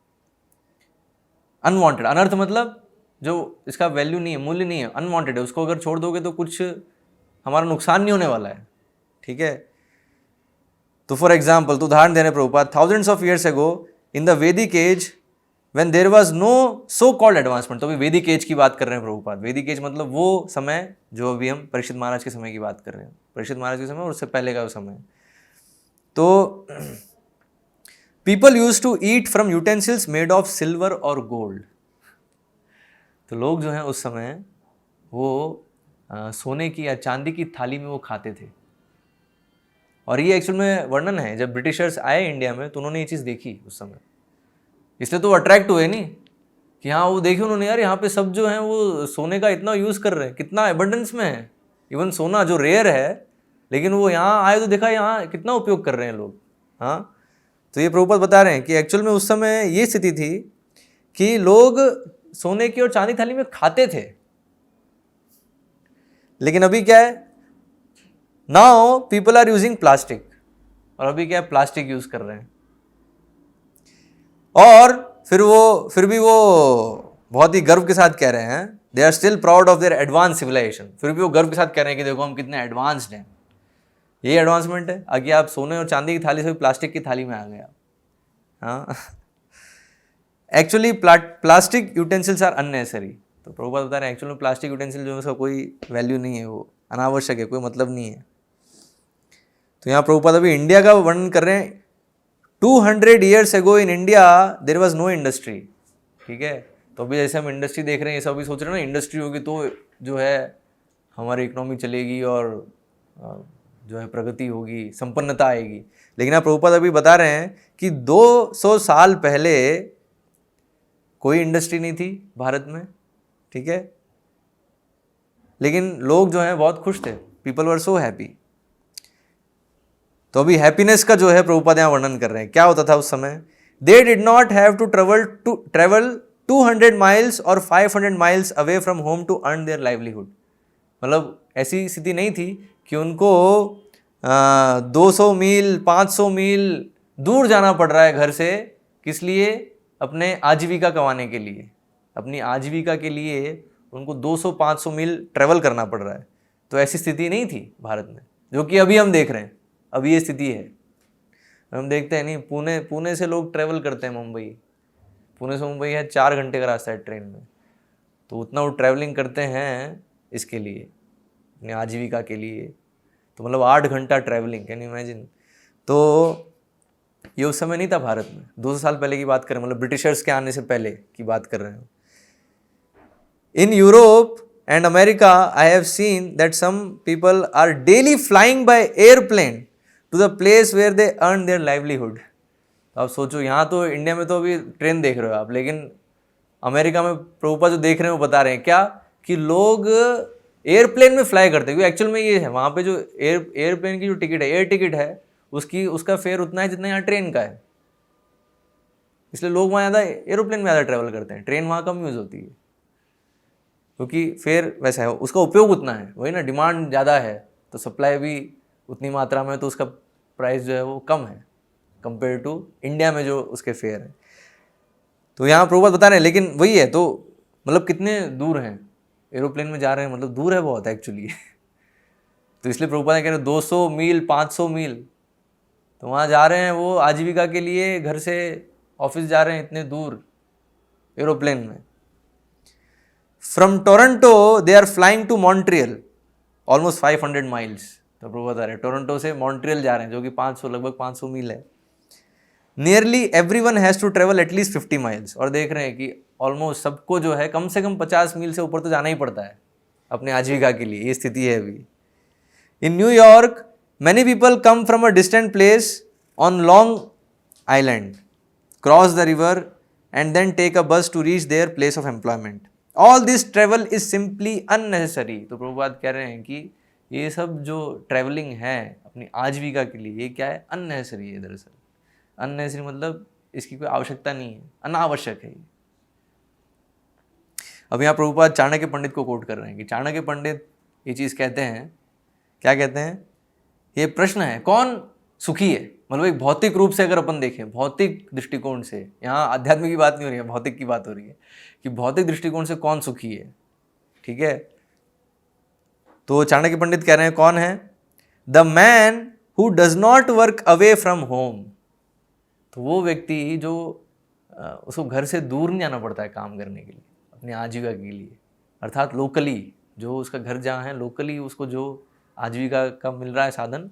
A: अनवांटेड, अनर्थ मतलब जो इसका वैल्यू नहीं है, मूल्य नहीं है, अनवांटेड है, उसको अगर छोड़ दोगे तो कुछ हमारा नुकसान नहीं होने वाला है, ठीक है। तो फॉर एग्जाम्पल, तो उदाहरण देने Prabhupada, thousands of years ago in the Vedic age when there was no so called advancement. तो अभी वैदिक एज की बात कर रहे हैं प्रभुपाद। वैदिक एज मतलब वो समय जो अभी हम परीक्षित महाराज के समय की बात कर रहे हैं, परीक्षित महाराज के समय और उससे पहले का समय। तो people used to eat from utensils made of silver और गोल्ड। तो लोग जो हैं उस समय वो सोने की या चांदी की थाली में वो खाते थे। और ये एक्चुअल में वर्णन है, जब ब्रिटिशर्स आए इंडिया में तो उन्होंने ये चीज़ देखी उस समय, इसलिए तो अट्रैक्ट हुए नहीं कि हाँ वो देखे उन्होंने, यार यहाँ पे सब जो हैं वो सोने का इतना यूज़ कर रहे हैं, कितना एबंडेंस में है, इवन सोना जो रेयर है, लेकिन वो यहाँ आए तो देखा यहाँ कितना उपयोग कर रहे हैं लोग। हाँ, तो ये प्रभुपाद बता रहे हैं कि एक्चुअल में उस समय ये स्थिति थी कि लोग सोने की और चांदी थाली में खाते थे। लेकिन अभी क्या है, now people are using plastic, और अभी क्या है, प्लास्टिक यूज कर रहे हैं। और फिर भी वो बहुत ही गर्व के साथ कह रहे हैं, they are still proud of their advance civilisation. फिर भी वो गर्व के साथ कह रहे हैं कि देखो हम कितने एडवांस्ड हैं। ये एडवांसमेंट है, आगे आप सोने और चांदी की थाली से प्लास्टिक की थाली में आ गए आप। हाँ, actually plastic utensils are unnecessary. तो प्रभुपाद बता रहे हैं एक्चुअली प्लास्टिक यूटेंसिल जो है उसका कोई वैल्यू नहीं है, वो अनावश्यक है, कोई मतलब नहीं है। तो यहाँ प्रभुपाद अभी इंडिया का वर्णन कर रहे हैं। 200 years ago in India there was no industry, ठीक है। तो अभी जैसे हम इंडस्ट्री देख रहे हैं, ये सब भी सोच रहे हैं ना, इंडस्ट्री होगी तो जो है हमारी इकोनॉमी चलेगी और जो है प्रगति होगी, संपन्नता आएगी। लेकिन आप प्रभुपाद अभी बता रहे हैं कि 200 साल पहले कोई इंडस्ट्री नहीं थी भारत में, ठीक है, लेकिन लोग जो हैं बहुत खुश थे, पीपल वर सो हैप्पी। तो अभी हैप्पीनेस का जो है प्रभुपाद यहाँ वर्णन कर रहे हैं। क्या होता था उस समय, they did not have to travel 200 miles और 500 miles away from home to earn their livelihood. मतलब ऐसी स्थिति नहीं थी कि उनको 200 मील 500 मील दूर जाना पड़ रहा है घर से, किस लिए, अपने आजीविका कमाने के लिए। अपनी आजीविका के लिए उनको 200-500 मील ट्रेवल करना पड़ रहा है। तो ऐसी स्थिति नहीं थी भारत में, जो कि अभी हम देख रहे हैं। अभी ये स्थिति है, हम देखते हैं नहीं, पुणे से लोग ट्रेवल करते हैं मुंबई, पुणे से मुंबई है 4 घंटे का रास्ता है ट्रेन में। तो उतना वो ट्रैवलिंग करते हैं इसके लिए, अपनी आजीविका के लिए। तो मतलब 8 घंटा ट्रैवलिंग, कैन यू इमेजिन। तो ये उस समय नहीं था भारत में, 200 साल पहले की बात कर रहे हैं, मतलब ब्रिटिशर्स के आने से पहले की बात कर रहे हैं। In Europe and America, I have seen that some people are daily flying by airplane to the place where they earn their livelihood. तो आप सोचो, यहाँ तो इंडिया में तो अभी ट्रेन देख रहे हो आप, लेकिन अमेरिका में प्रभुपाद जो देख रहे हैं वो बता रहे हैं क्या, कि लोग एयरप्लेन में फ्लाई करते हैं। क्योंकि एक्चुअल में ये है, वहाँ पे जो एयरप्लेन की जो टिकट है, एयर टिकट है, उसका फेयर उतना है जितना यहाँ ट्रेन का है। इसलिए लोग वहाँ ज़्यादा एरोप्लेन में ज़्यादा ट्रैवल करते हैं, ट्रेन वहाँ कम यूज़ होती है, क्योंकि फेयर वैसा है, उसका उपयोग उतना है, वही ना, डिमांड ज़्यादा है तो सप्लाई भी उतनी मात्रा में, तो उसका प्राइस जो है वो कम है कंपेयर टू इंडिया में जो उसके फेयर है। तो यहाँ प्रभुपाद बता रहे हैं, लेकिन वही है, तो मतलब कितने दूर हैं, एरोप्लेन में जा रहे हैं, मतलब दूर है बहुत एक्चुअली। तो इसलिए प्रभुपाद कह रहे हैं 200 मील 500 मील, तो वहाँ जा रहे हैं वो आजीविका के लिए, घर से ऑफिस जा रहे हैं इतने दूर एरोप्लेन में। From Toronto they are flying to Montreal almost 500 miles. तो प्रभु बता रहे टोरंटो से मॉन्ट्रियल जा रहे हैं, जो कि 500 लगभग 500 मील है। Nearly everyone has to travel at least 50 miles. और देख रहे हैं कि ऑलमोस्ट सबको जो है कम से कम 50 मील से ऊपर तो जाना ही पड़ता है अपने आजीविका के लिए। ये स्थिति है अभी। In New York many people come from a distant place on Long Island, cross the river and then take a bus to reach their place of employment. All this travel is simply unnecessary. तो प्रभुपाद कह रहे हैं कि ये सब जो travelling है अपनी आजीविका के लिए, ये क्या है? अननेसेसरी है। दरअसल अननेसेसरी मतलब इसकी कोई आवश्यकता नहीं है, अनावश्यक है ये। अब यहाँ प्रभुपाद चाणक्य पंडित को कोट कर रहे हैं कि चाणक्य पंडित ये चीज़ कहते हैं, क्या कहते हैं? ये प्रश्न है कौन सुखी है? मतलब एक भौतिक रूप से अगर अपन देखें, भौतिक दृष्टिकोण से, यहाँ आध्यात्मिक की बात नहीं हो रही है, भौतिक की बात हो रही है कि भौतिक दृष्टिकोण से कौन सुखी है। ठीक है, तो चाणक्य पंडित कह रहे हैं कौन है? The man who does not work away from home. तो वो व्यक्ति जो उसको घर से दूर नहीं जाना पड़ता है काम करने के लिए, अपनी आजीविका के लिए, अर्थात लोकली, जो उसका घर जहाँ है लोकली उसको जो आजीविका का मिल रहा है साधन,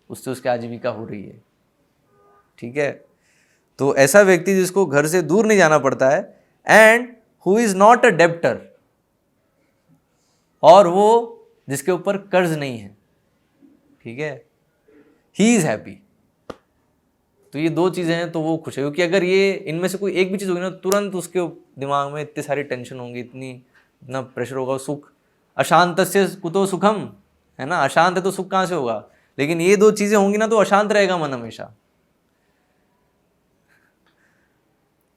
A: उससे उसकी आजीविका हो रही है। ठीक है, तो ऐसा व्यक्ति जिसको घर से दूर नहीं जाना पड़ता है, and who is not a debtor, और वो जिसके ऊपर कर्ज नहीं है। ठीक है, ही इज हैप्पी। तो ये दो चीज़ें हैं तो वो खुश है, क्योंकि अगर ये इनमें से कोई एक भी चीज़ होगी ना, तुरंत उसके दिमाग में इतनी सारी टेंशन होंगी, इतना प्रेशर होगा। सुख अशांतस्य कुतो सुखम, है ना, अशांत है तो सुख कहाँ से होगा? लेकिन ये दो चीज़ें होंगी ना तो अशांत रहेगा मन हमेशा।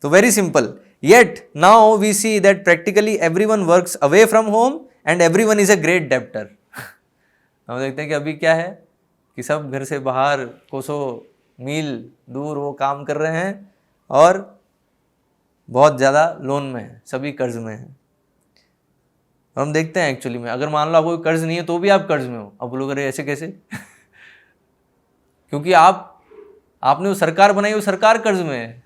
A: तो very simple. Yet now we see that practically everyone works away from home and everyone is a great debtor. हम देखते हैं कि अभी क्या है कि सब घर से बाहर कोसों मील दूर वो काम कर रहे हैं और बहुत ज़्यादा लोन में है, सभी कर्ज में है। हम देखते हैं एक्चुअली में, अगर मान लो आपको कर्ज नहीं है तो भी आप कर्ज में हो। अब बोलो अरे ऐसे कैसे? क्योंकि आपने वो सरकार बनाई, वो सरकार कर्ज में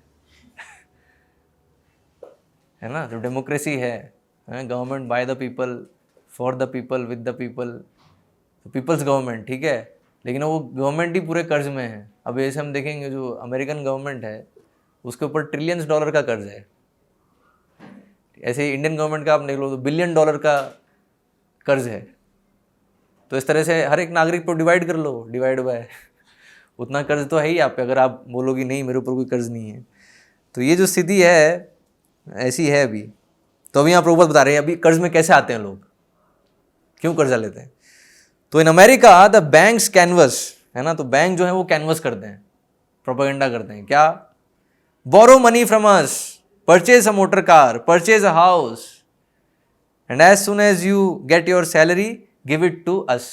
A: है ना। जो डेमोक्रेसी है, government by the people, for the people, with the people, people's government. ठीक है, लेकिन वो गवर्नमेंट ही पूरे कर्ज में है। अब ऐसे हम देखेंगे जो अमेरिकन गवर्नमेंट है उसके ऊपर ट्रिलियंस डॉलर का कर्ज है। ऐसे ही इंडियन गवर्नमेंट का आप देख लो तो बिलियन डॉलर का कर्ज है। तो इस तरह से हर एक नागरिक पर डिवाइड कर लो, डिवाइड बाय उतना कर्ज तो है ही आप पे, अगर आप बोलोगे नहीं मेरे ऊपर कोई कर्ज नहीं है। तो ये जो स्थिति है ऐसी है अभी। तो अभी यहाँ प्रभुपाद बता रहे हैं अभी कर्ज में कैसे आते हैं लोग, क्यों कर्जा लेते हैं। तो in America the banks canvas, है ना, तो बैंक जो है वो कैनवस करते हैं, प्रोपेगेंडा करते हैं। क्या? Borrow money from us, purchase a motor car, purchase a house, and as soon as you get your salary give it to us.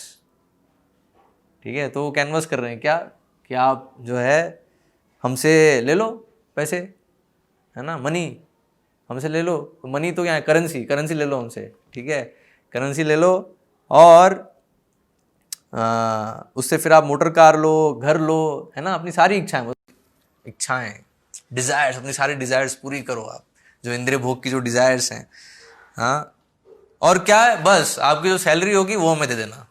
A: ठीक है, तो वो कैनवस कर रहे हैं क्या कि आप जो है हमसे ले लो पैसे, है ना, मनी हमसे ले लो। मनी तो क्या है? करेंसी, करेंसी ले लो हमसे। ठीक है, करेंसी ले लो और उससे फिर आप मोटर कार लो, घर लो, है ना, अपनी सारी इच्छाएं डिज़ायर्स, अपनी सारी डिज़ायर्स पूरी करो आप, जो इंद्रिय भोग की जो डिज़ायर्स हैं। हाँ, और क्या है, बस आपकी जो सैलरी होगी वो हमें दे देना।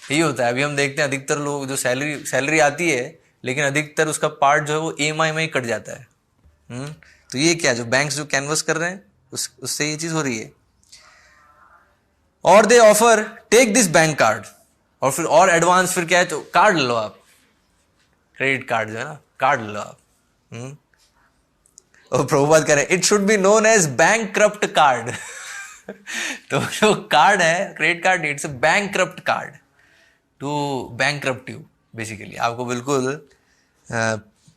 A: यही होता है। अभी हम देखते हैं अधिकतर लोग जो सैलरी आती है, लेकिन अधिकतर उसका पार्ट जो है वो EMI में ही कट जाता है। तो ये क्या, जो बैंक्स जो कैनवस कर रहे हैं उससे ये चीज़ हो रही है। और they offer take this bank card, और फिर और एडवांस फिर क्या है, तो कार्ड ले लो आप, क्रेडिट कार्ड जो है ना, कार्ड ले लो आप। और प्रभुपाद कह रहे हैं it should be known as bankrupt card. तो जो कार्ड है credit card, it's a bankrupt card to bankrupt you. Basically आपको बिल्कुल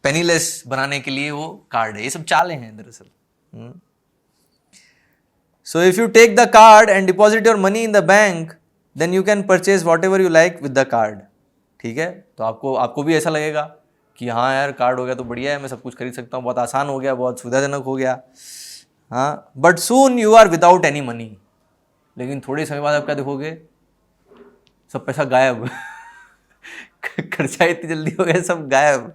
A: पेनीलेस बनाने के लिए वो कार्ड है। ये सब चालें हैं दरअसल। So if you take the card and deposit your money in the bank, then you can purchase whatever you like with the card. ठीक है, तो आपको भी ऐसा लगेगा कि हाँ यार कार्ड हो गया तो बढ़िया है, मैं सब कुछ खरीद सकता हूँ, बहुत आसान हो गया, बहुत सुविधाजनक हो गया। हाँ, but soon you are without any money. लेकिन थोड़े समय बाद आप क्या देखोगे, सब पैसा गायब। खर्चा इतनी जल्दी हो गया, सब गायब।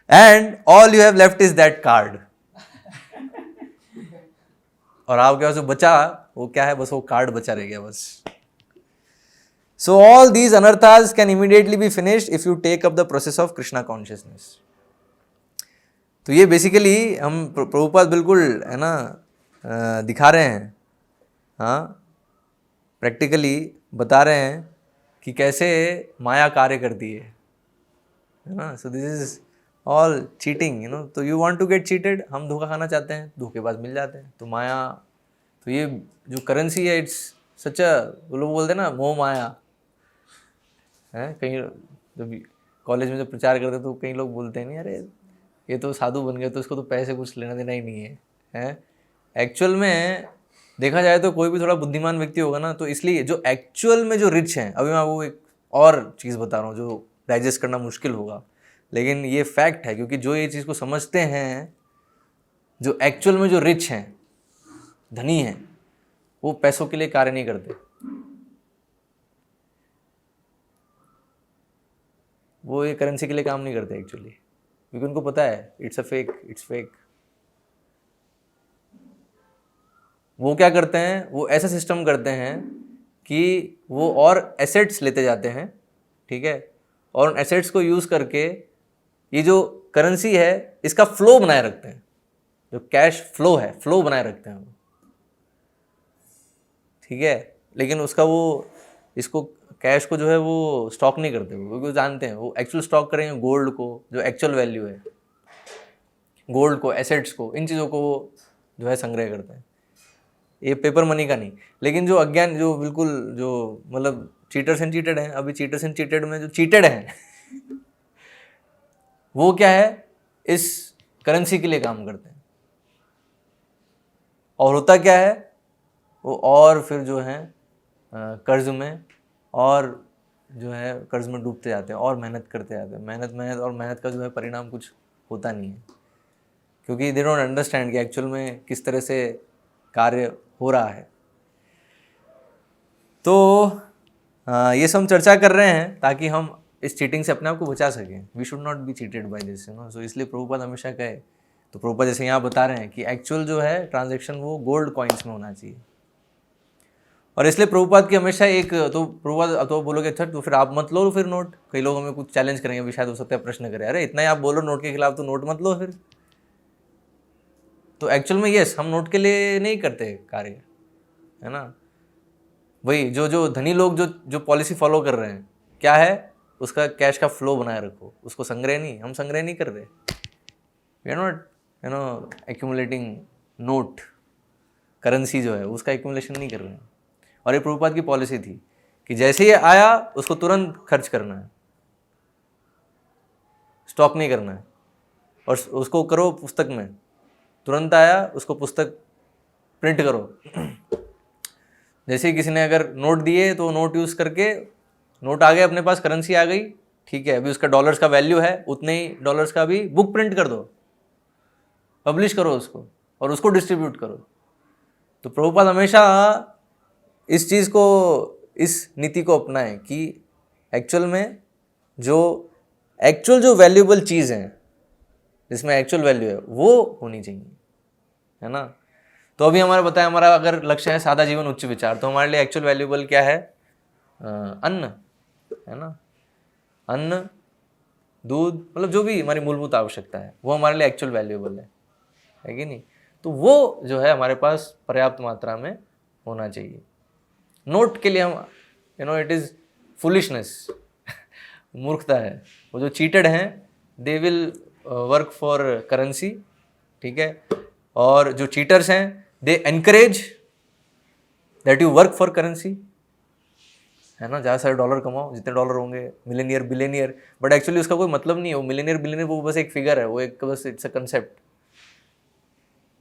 A: And all you have left is that card. और आपके पास जो बचा वो क्या है, बस वो कार्ड बचा रह गया बस. So all these anarthas can immediately be finished if you take up the process of Krishna consciousness. तो ये बेसिकली हम प्रभुपाद बिल्कुल है ना दिखा रहे हैं, हाँ, प्रैक्टिकली बता रहे हैं कि कैसे माया कार्य करती है ना. So this is all cheating, तो you want to get cheated, हम धोखा खाना चाहते हैं, धोखेबाज मिल जाते हैं. तो माया, तो ये जो करेंसी है, इट्स सच अ, वो लोग बोलते हैं ना मोह माया है. कहीं जब कॉलेज में जब प्रचार करते तो कई लोग बोलते हैं नहीं, अरे ये तो साधु बन गए तो इसको तो पैसे कुछ लेना देना ही नहीं है. एक्चुअल में देखा जाए तो कोई भी थोड़ा बुद्धिमान व्यक्ति होगा ना, तो इसलिए जो एक्चुअल में जो रिच हैं, अभी मैं वो एक और चीज़ बता रहा हूँ जो डाइजेस्ट करना मुश्किल होगा, लेकिन ये फैक्ट है, क्योंकि जो ये चीज़ को समझते हैं, जो एक्चुअल में जो रिच हैं, धनी हैं, वो पैसों के लिए कार्य नहीं करते. वो ये करेंसी के लिए काम नहीं करते एक्चुअली, क्योंकि उनको पता है इट्स फेक. वो क्या करते हैं, वो ऐसा सिस्टम करते हैं कि वो और एसेट्स लेते जाते हैं, ठीक है, और उन एसेट्स को यूज़ करके ये जो करेंसी है इसका फ्लो बनाए रखते हैं, जो कैश फ्लो है, फ्लो बनाए रखते हैं वो, ठीक है. लेकिन उसका वो इसको कैश को जो है वो स्टॉक नहीं करते वो, क्योंकि वो जानते हैं वो एक्चुअल स्टॉक करेंगे गोल्ड को, जो एक्चुअल वैल्यू है, गोल्ड को, एसेट्स को, इन चीज़ों को वो जो है संग्रह करते हैं. ये पेपर मनी का नहीं. लेकिन जो अज्ञान, जो बिल्कुल जो मतलब चीटर्स एंड चीटेड हैं, अभी चीटर्स एंड चीटेड में जो चीटेड हैं वो क्या है, इस करेंसी के लिए काम करते हैं. और होता क्या है, वो और फिर जो है कर्ज में, और जो है कर्ज में डूबते जाते हैं और मेहनत करते जाते हैं. मेहनत का जो है परिणाम कुछ होता नहीं है, क्योंकि दे डोंट अंडरस्टैंड कि एक्चुअल में किस तरह से कार्य हो रहा है. तो ये सब हम चर्चा कर रहे हैं ताकि हम इस चीटिंग से अपने आप को बचा सकें. We should not be cheated by this, so इसलिए प्रभुपाद हमेशा कहे, तो प्रभुपाद जैसे यहाँ बता रहे हैं कि एक्चुअल जो है ट्रांजैक्शन वो गोल्ड कॉइन्स में होना चाहिए. और इसलिए प्रभुपाद की हमेशा एक, तो प्रभुपाद तो बोलोगे अच्छा तो फिर आप मत लो फिर नोट. कई लोग हमें कुछ चैलेंज करेंगे, अभी शायद हो सकता है प्रश्न करें, अरे इतना ही आप बोलो नोट के खिलाफ, तो नोट मत लो फिर. तो एक्चुअल में यस, हम नोट के लिए नहीं करते कार्य, है ना. वही जो धनी लोग जो पॉलिसी फॉलो कर रहे हैं, क्या है, उसका कैश का फ्लो बनाए रखो, उसको संग्रह नहीं, हम संग्रह नहीं कर रहे. We are not accumulating note, currency जो है उसका एक्यूमुलेशन नहीं कर रहे हैं. और ये प्रभुपाद की पॉलिसी थी कि जैसे ही आया उसको तुरंत खर्च करना है, स्टॉक नहीं करना है. और उसको करो पुस्तक में, तुरंत आया उसको पुस्तक प्रिंट करो. जैसे ही किसी ने अगर नोट दिए तो नोट यूज़ करके, नोट आ गए अपने पास, करेंसी आ गई, ठीक है, अभी उसका डॉलर्स का वैल्यू है, उतने ही डॉलर्स का भी बुक प्रिंट कर दो, पब्लिश करो उसको, और उसको डिस्ट्रीब्यूट करो. तो प्रभुपाद हमेशा इस चीज़ को, इस नीति को अपनाएं कि एक्चुअल में जो वैल्यूएबल चीज़ है, जिसमें एक्चुअल वैल्यू है, वो होनी चाहिए, है ना. तो अभी हमारा बताया, हमारा अगर लक्ष्य है सादा जीवन उच्च विचार, तो हमारे लिए एक्चुअल वैल्यूएबल क्या है, अन्न, है ना. अन्न, दूध, मतलब जो भी हमारी मूलभूत आवश्यकता है वो हमारे लिए एक्चुअल वैल्यूएबल है कि नहीं. तो वो जो है हमारे पास पर्याप्त मात्रा में होना चाहिए. नोट के लिए हम इट इज़ फुलिशनेस, मूर्खता है. वो जो चीटेड हैं they will work for currency, ठीक है. और जो चीटर्स हैं they encourage that you work for currency, है ना. ज़्यादा सारे डॉलर कमाओ, जितने डॉलर होंगे, मिलेनियर बिलेनियर, बट एक्चुअली उसका कोई मतलब नहीं है. वो मिलेनियर बिलेनियर वो बस एक फिगर है, वो एक बस इट्स अ कंसेप्ट.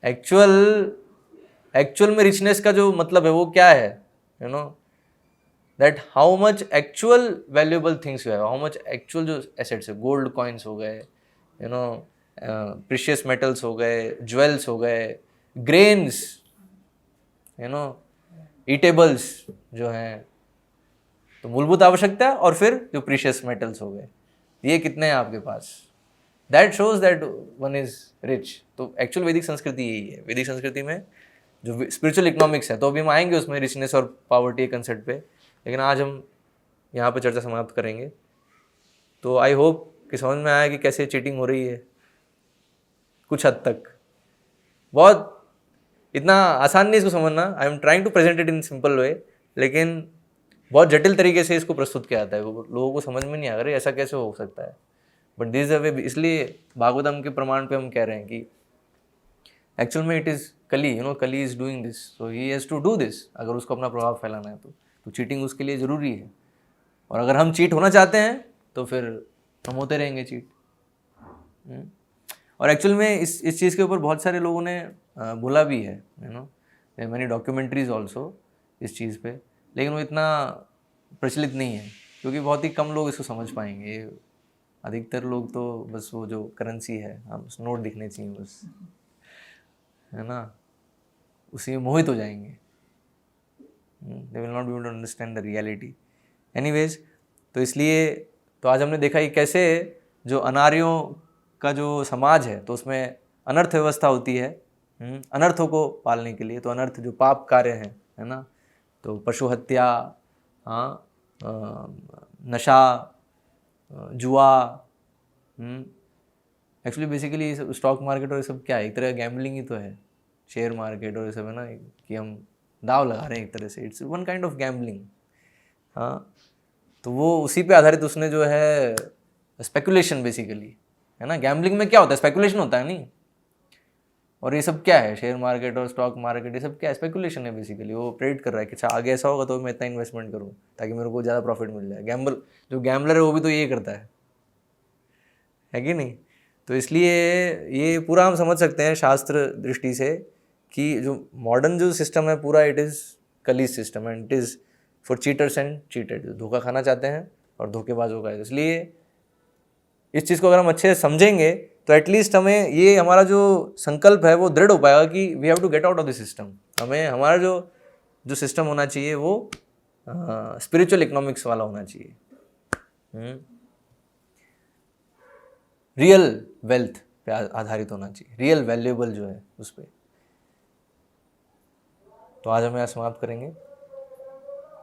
A: एक्चुअल में रिचनेस का जो मतलब है वो क्या है, that how much actual valuable things you have, how much actual जो एसेट्स है, गोल्ड कॉइन्स हो गए, प्रीशियस मेटल्स हो गए, ज्वेल्स हो गए, ग्रेन्स, ईटेबल्स जो हैं, तो मूलभूत आवश्यकता, और फिर जो प्रीशियस मेटल्स हो गए, ये कितने हैं आपके पास, that shows that one is rich. तो एक्चुअल वैदिक संस्कृति यही है. वैदिक संस्कृति में जो स्पिरिचुअल इकोनॉमिक्स है, तो अभी हम आएंगे उसमें रिचनेस और पॉवर्टी के कंसेप्ट पे, लेकिन आज हम यहाँ पे चर्चा समाप्त करेंगे। तो आई होप कि समझ में आया कि कैसे चीटिंग हो रही है कुछ हद तक। बहुत इतना आसान नहीं इसको समझना, I am trying to present it in simple way, लेकिन बहुत जटिल तरीके से इसको प्रस्तुत किया जाता है, वो लोगों को समझ में नहीं आ रहा ऐसा कैसे हो सकता है। बट दिस वे, इसलिए भागवतम के प्रमाण पे हम कह रहे हैं कि एक्चुअल में it is Kali, Kali is doing this, so he has to do this. अगर उसको अपना प्रभाव फैलाना है तो चीटिंग उसके लिए ज़रूरी है। और अगर हम चीट होना चाहते हैं तो फिर हम होते रहेंगे चीट। और एक्चुअल में इस चीज़ के ऊपर बहुत सारे लोगों ने बोला भी है, मैनी डॉक्यूमेंट्रीज ऑल्सो इस चीज़ पे, लेकिन वो इतना प्रचलित नहीं है क्योंकि बहुत ही कम लोग इसको समझ पाएंगे। अधिकतर लोग तो बस वो जो करेंसी है, हम नोट दिखने चाहिए बस, है ना, उसी में मोहित हो जाएंगे। They will not be able to understand the reality. Anyways, तो इसलिए तो आज हमने देखा कि कैसे जो अनार्यों का जो समाज है तो उसमें अनर्थ व्यवस्था होती है अनर्थों को पालने के लिए। तो अनर्थ जो पाप कार्य हैं, है ना, तो पशु हत्या, हाँ, नशा, जुआ, एक्चुअली बेसिकली स्टॉक मार्केट और ये सब क्या है, एक तरह का गैम्बलिंग ही तो है। शेयर मार्केट और ये सब है ना, कि हम दाव लगा रहे हैं एक तरह से, it's one kind of gambling. हाँ, तो वो उसी पे आधारित उसने जो है स्पेकुलेशन बेसिकली, है ना। गैम्बलिंग में क्या होता है, स्पेकुलेशन होता है नहीं। और ये सब क्या है, शेयर मार्केट और स्टॉक मार्केट, ये सब क्या है, स्पेकुलेशन है बेसिकली। वो प्रेडिक्ट कर रहा है कि अच्छा आगे ऐसा होगा तो मैं इतना इन्वेस्टमेंट करूँ ताकि मेरे को ज़्यादा प्रॉफिट मिल जाए। जो गैम्बलर है वो भी तो ये करता है कि नहीं। तो इसलिए ये पूरा हम समझ सकते हैं शास्त्र दृष्टि से कि जो मॉडर्न जो सिस्टम है पूरा, इट इज़ कली system and it is for cheaters and cheated, जो धोखा खाना चाहते हैं और धोखेबाजों का है। इसलिए इस चीज़ को अगर हम अच्छे से समझेंगे तो एटलीस्ट हमें ये हमारा जो संकल्प है वो दृढ़ हो पाएगा कि we have to get out of this system. हमें हमारा जो सिस्टम होना चाहिए वो स्पिरिचुअल इकोनॉमिक्स वाला होना चाहिए, रियल वेल्थ पे आधारित होना चाहिए, रियल वैल्यूएबल जो है उस पर। तो आज हम यहाँ समाप्त करेंगे,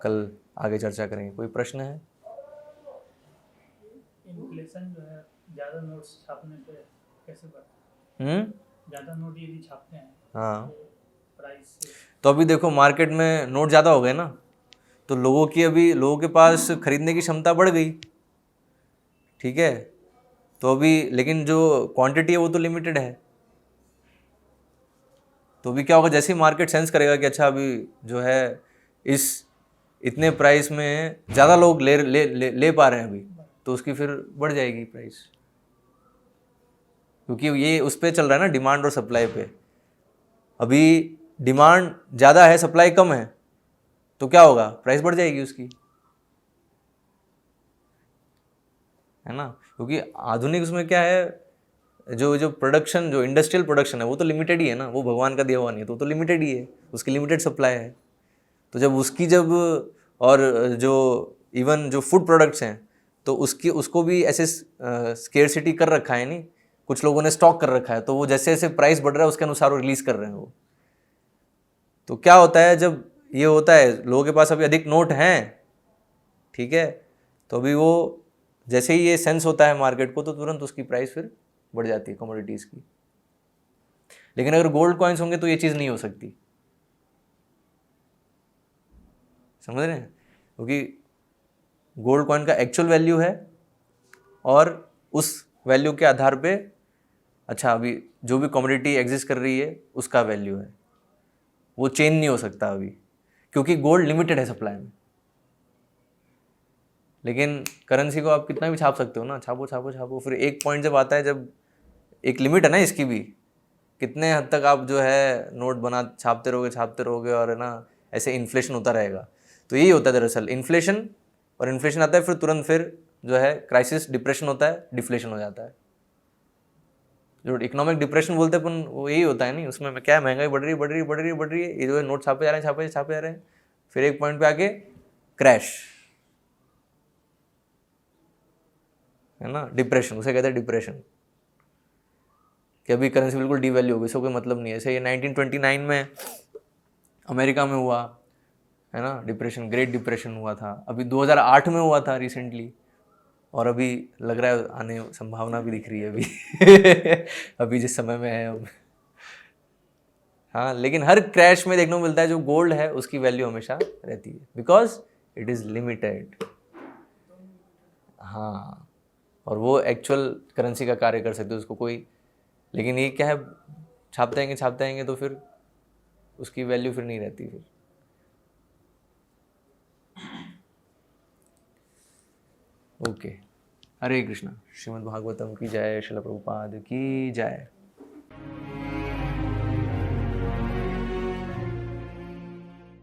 A: कल आगे चर्चा करेंगे। कोई प्रश्न है?
C: इन्फ्लेशन जो है ज़्यादा नोट्स छापने पे कैसे बढ़ता है? ज़्यादा नोट यदि छापते हैं
A: हाँ,
C: तो प्राइस
A: तो अभी देखो मार्केट में नोट ज़्यादा हो गए ना, तो लोगों के पास खरीदने की क्षमता बढ़ गई, ठीक है। तो अभी लेकिन जो क्वांटिटी है वो तो लिमिटेड है। तो अभी क्या होगा, जैसे ही मार्केट सेंस करेगा कि अच्छा अभी जो है इस इतने प्राइस में ज़्यादा लोग ले पा रहे हैं अभी, तो उसकी फिर बढ़ जाएगी प्राइस, क्योंकि ये उस पर चल रहा है ना, डिमांड और सप्लाई पे। अभी डिमांड ज़्यादा है, सप्लाई कम है, तो क्या होगा, प्राइस बढ़ जाएगी उसकी, है ना। क्योंकि आधुनिक उसमें क्या है, जो प्रोडक्शन, जो इंडस्ट्रियल प्रोडक्शन है वो तो लिमिटेड ही है ना, वो भगवान का दिया हुआ नहीं है, तो लिमिटेड ही है, उसकी लिमिटेड सप्लाई है। तो जब और जो इवन जो फूड प्रोडक्ट्स हैं तो उसको भी ऐसे स्केर्सिटी कर रखा है नहीं, कुछ लोगों ने स्टॉक कर रखा है, तो वो जैसे जैसे प्राइस बढ़ रहा है उसके अनुसार वो रिलीज़ कर रहे हैं वो। तो क्या होता है, जब ये होता है लोगों के पास अभी अधिक नोट हैं, ठीक है, तो अभी वो जैसे ही ये सेंस होता है मार्केट को तो तुरंत उसकी प्राइस फिर बढ़ जाती है कमोडिटीज़ की। लेकिन अगर गोल्ड कॉइन्स होंगे तो ये चीज़ नहीं हो सकती, समझ रहे हैं, क्योंकि गोल्ड कॉइन का एक्चुअल वैल्यू है और उस वैल्यू के आधार पे अच्छा अभी जो भी कमोडिटी एग्जिस्ट कर रही है उसका वैल्यू है, वो चेंज नहीं हो सकता अभी, क्योंकि गोल्ड लिमिटेड है सप्लाई में। लेकिन करेंसी को आप कितना भी छाप सकते हो ना, छापो छापो छापो, फिर एक पॉइंट जब आता है, जब एक लिमिट है ना इसकी भी, कितने हद तक आप जो है नोट छापते रहोगे और है ना ऐसे इन्फ्लेशन होता रहेगा। तो यही होता है दरअसल, इन्फ्लेशन, और इन्फ्लेशन आता है फिर तुरंत फिर जो है क्राइसिस, डिप्रेशन होता है, डिफ्लेशन हो जाता है। जो इकोनॉमिक डिप्रेशन बोलते हैं अपन, वो यही होता है नहीं, उसमें क्या है, महंगाई बढ़ रही है, ये जो है नोट छापे जा रहे हैं, फिर एक पॉइंट पे आके क्रैश, है ना, डिप्रेशन, उसे कहते हैं डिप्रेशन, कि अभी करेंसी बिल्कुल डिवैल्यू हो गई, इसका कोई मतलब नहीं है। ऐसे ये 1929 में अमेरिका में हुआ है ना, डिप्रेशन, ग्रेट डिप्रेशन हुआ था, अभी 2008 में हुआ था रिसेंटली, और अभी लग रहा है आने संभावना भी दिख रही है अभी अभी जिस समय में है हम। हाँ, लेकिन हर क्रैश में देखने को मिलता है जो गोल्ड है उसकी वैल्यू हमेशा रहती है, बिकॉज इट इज़ लिमिटेड। हाँ, और वो एक्चुअल करेंसी का कार्य कर सकते हो उसको कोई, लेकिन ये क्या है, छापते आएंगे तो फिर उसकी वैल्यू फिर नहीं रहती फिर। ओके, हरे कृष्णा। श्रीमद् भागवतम की जय, श्रील प्रभुपाद की जय।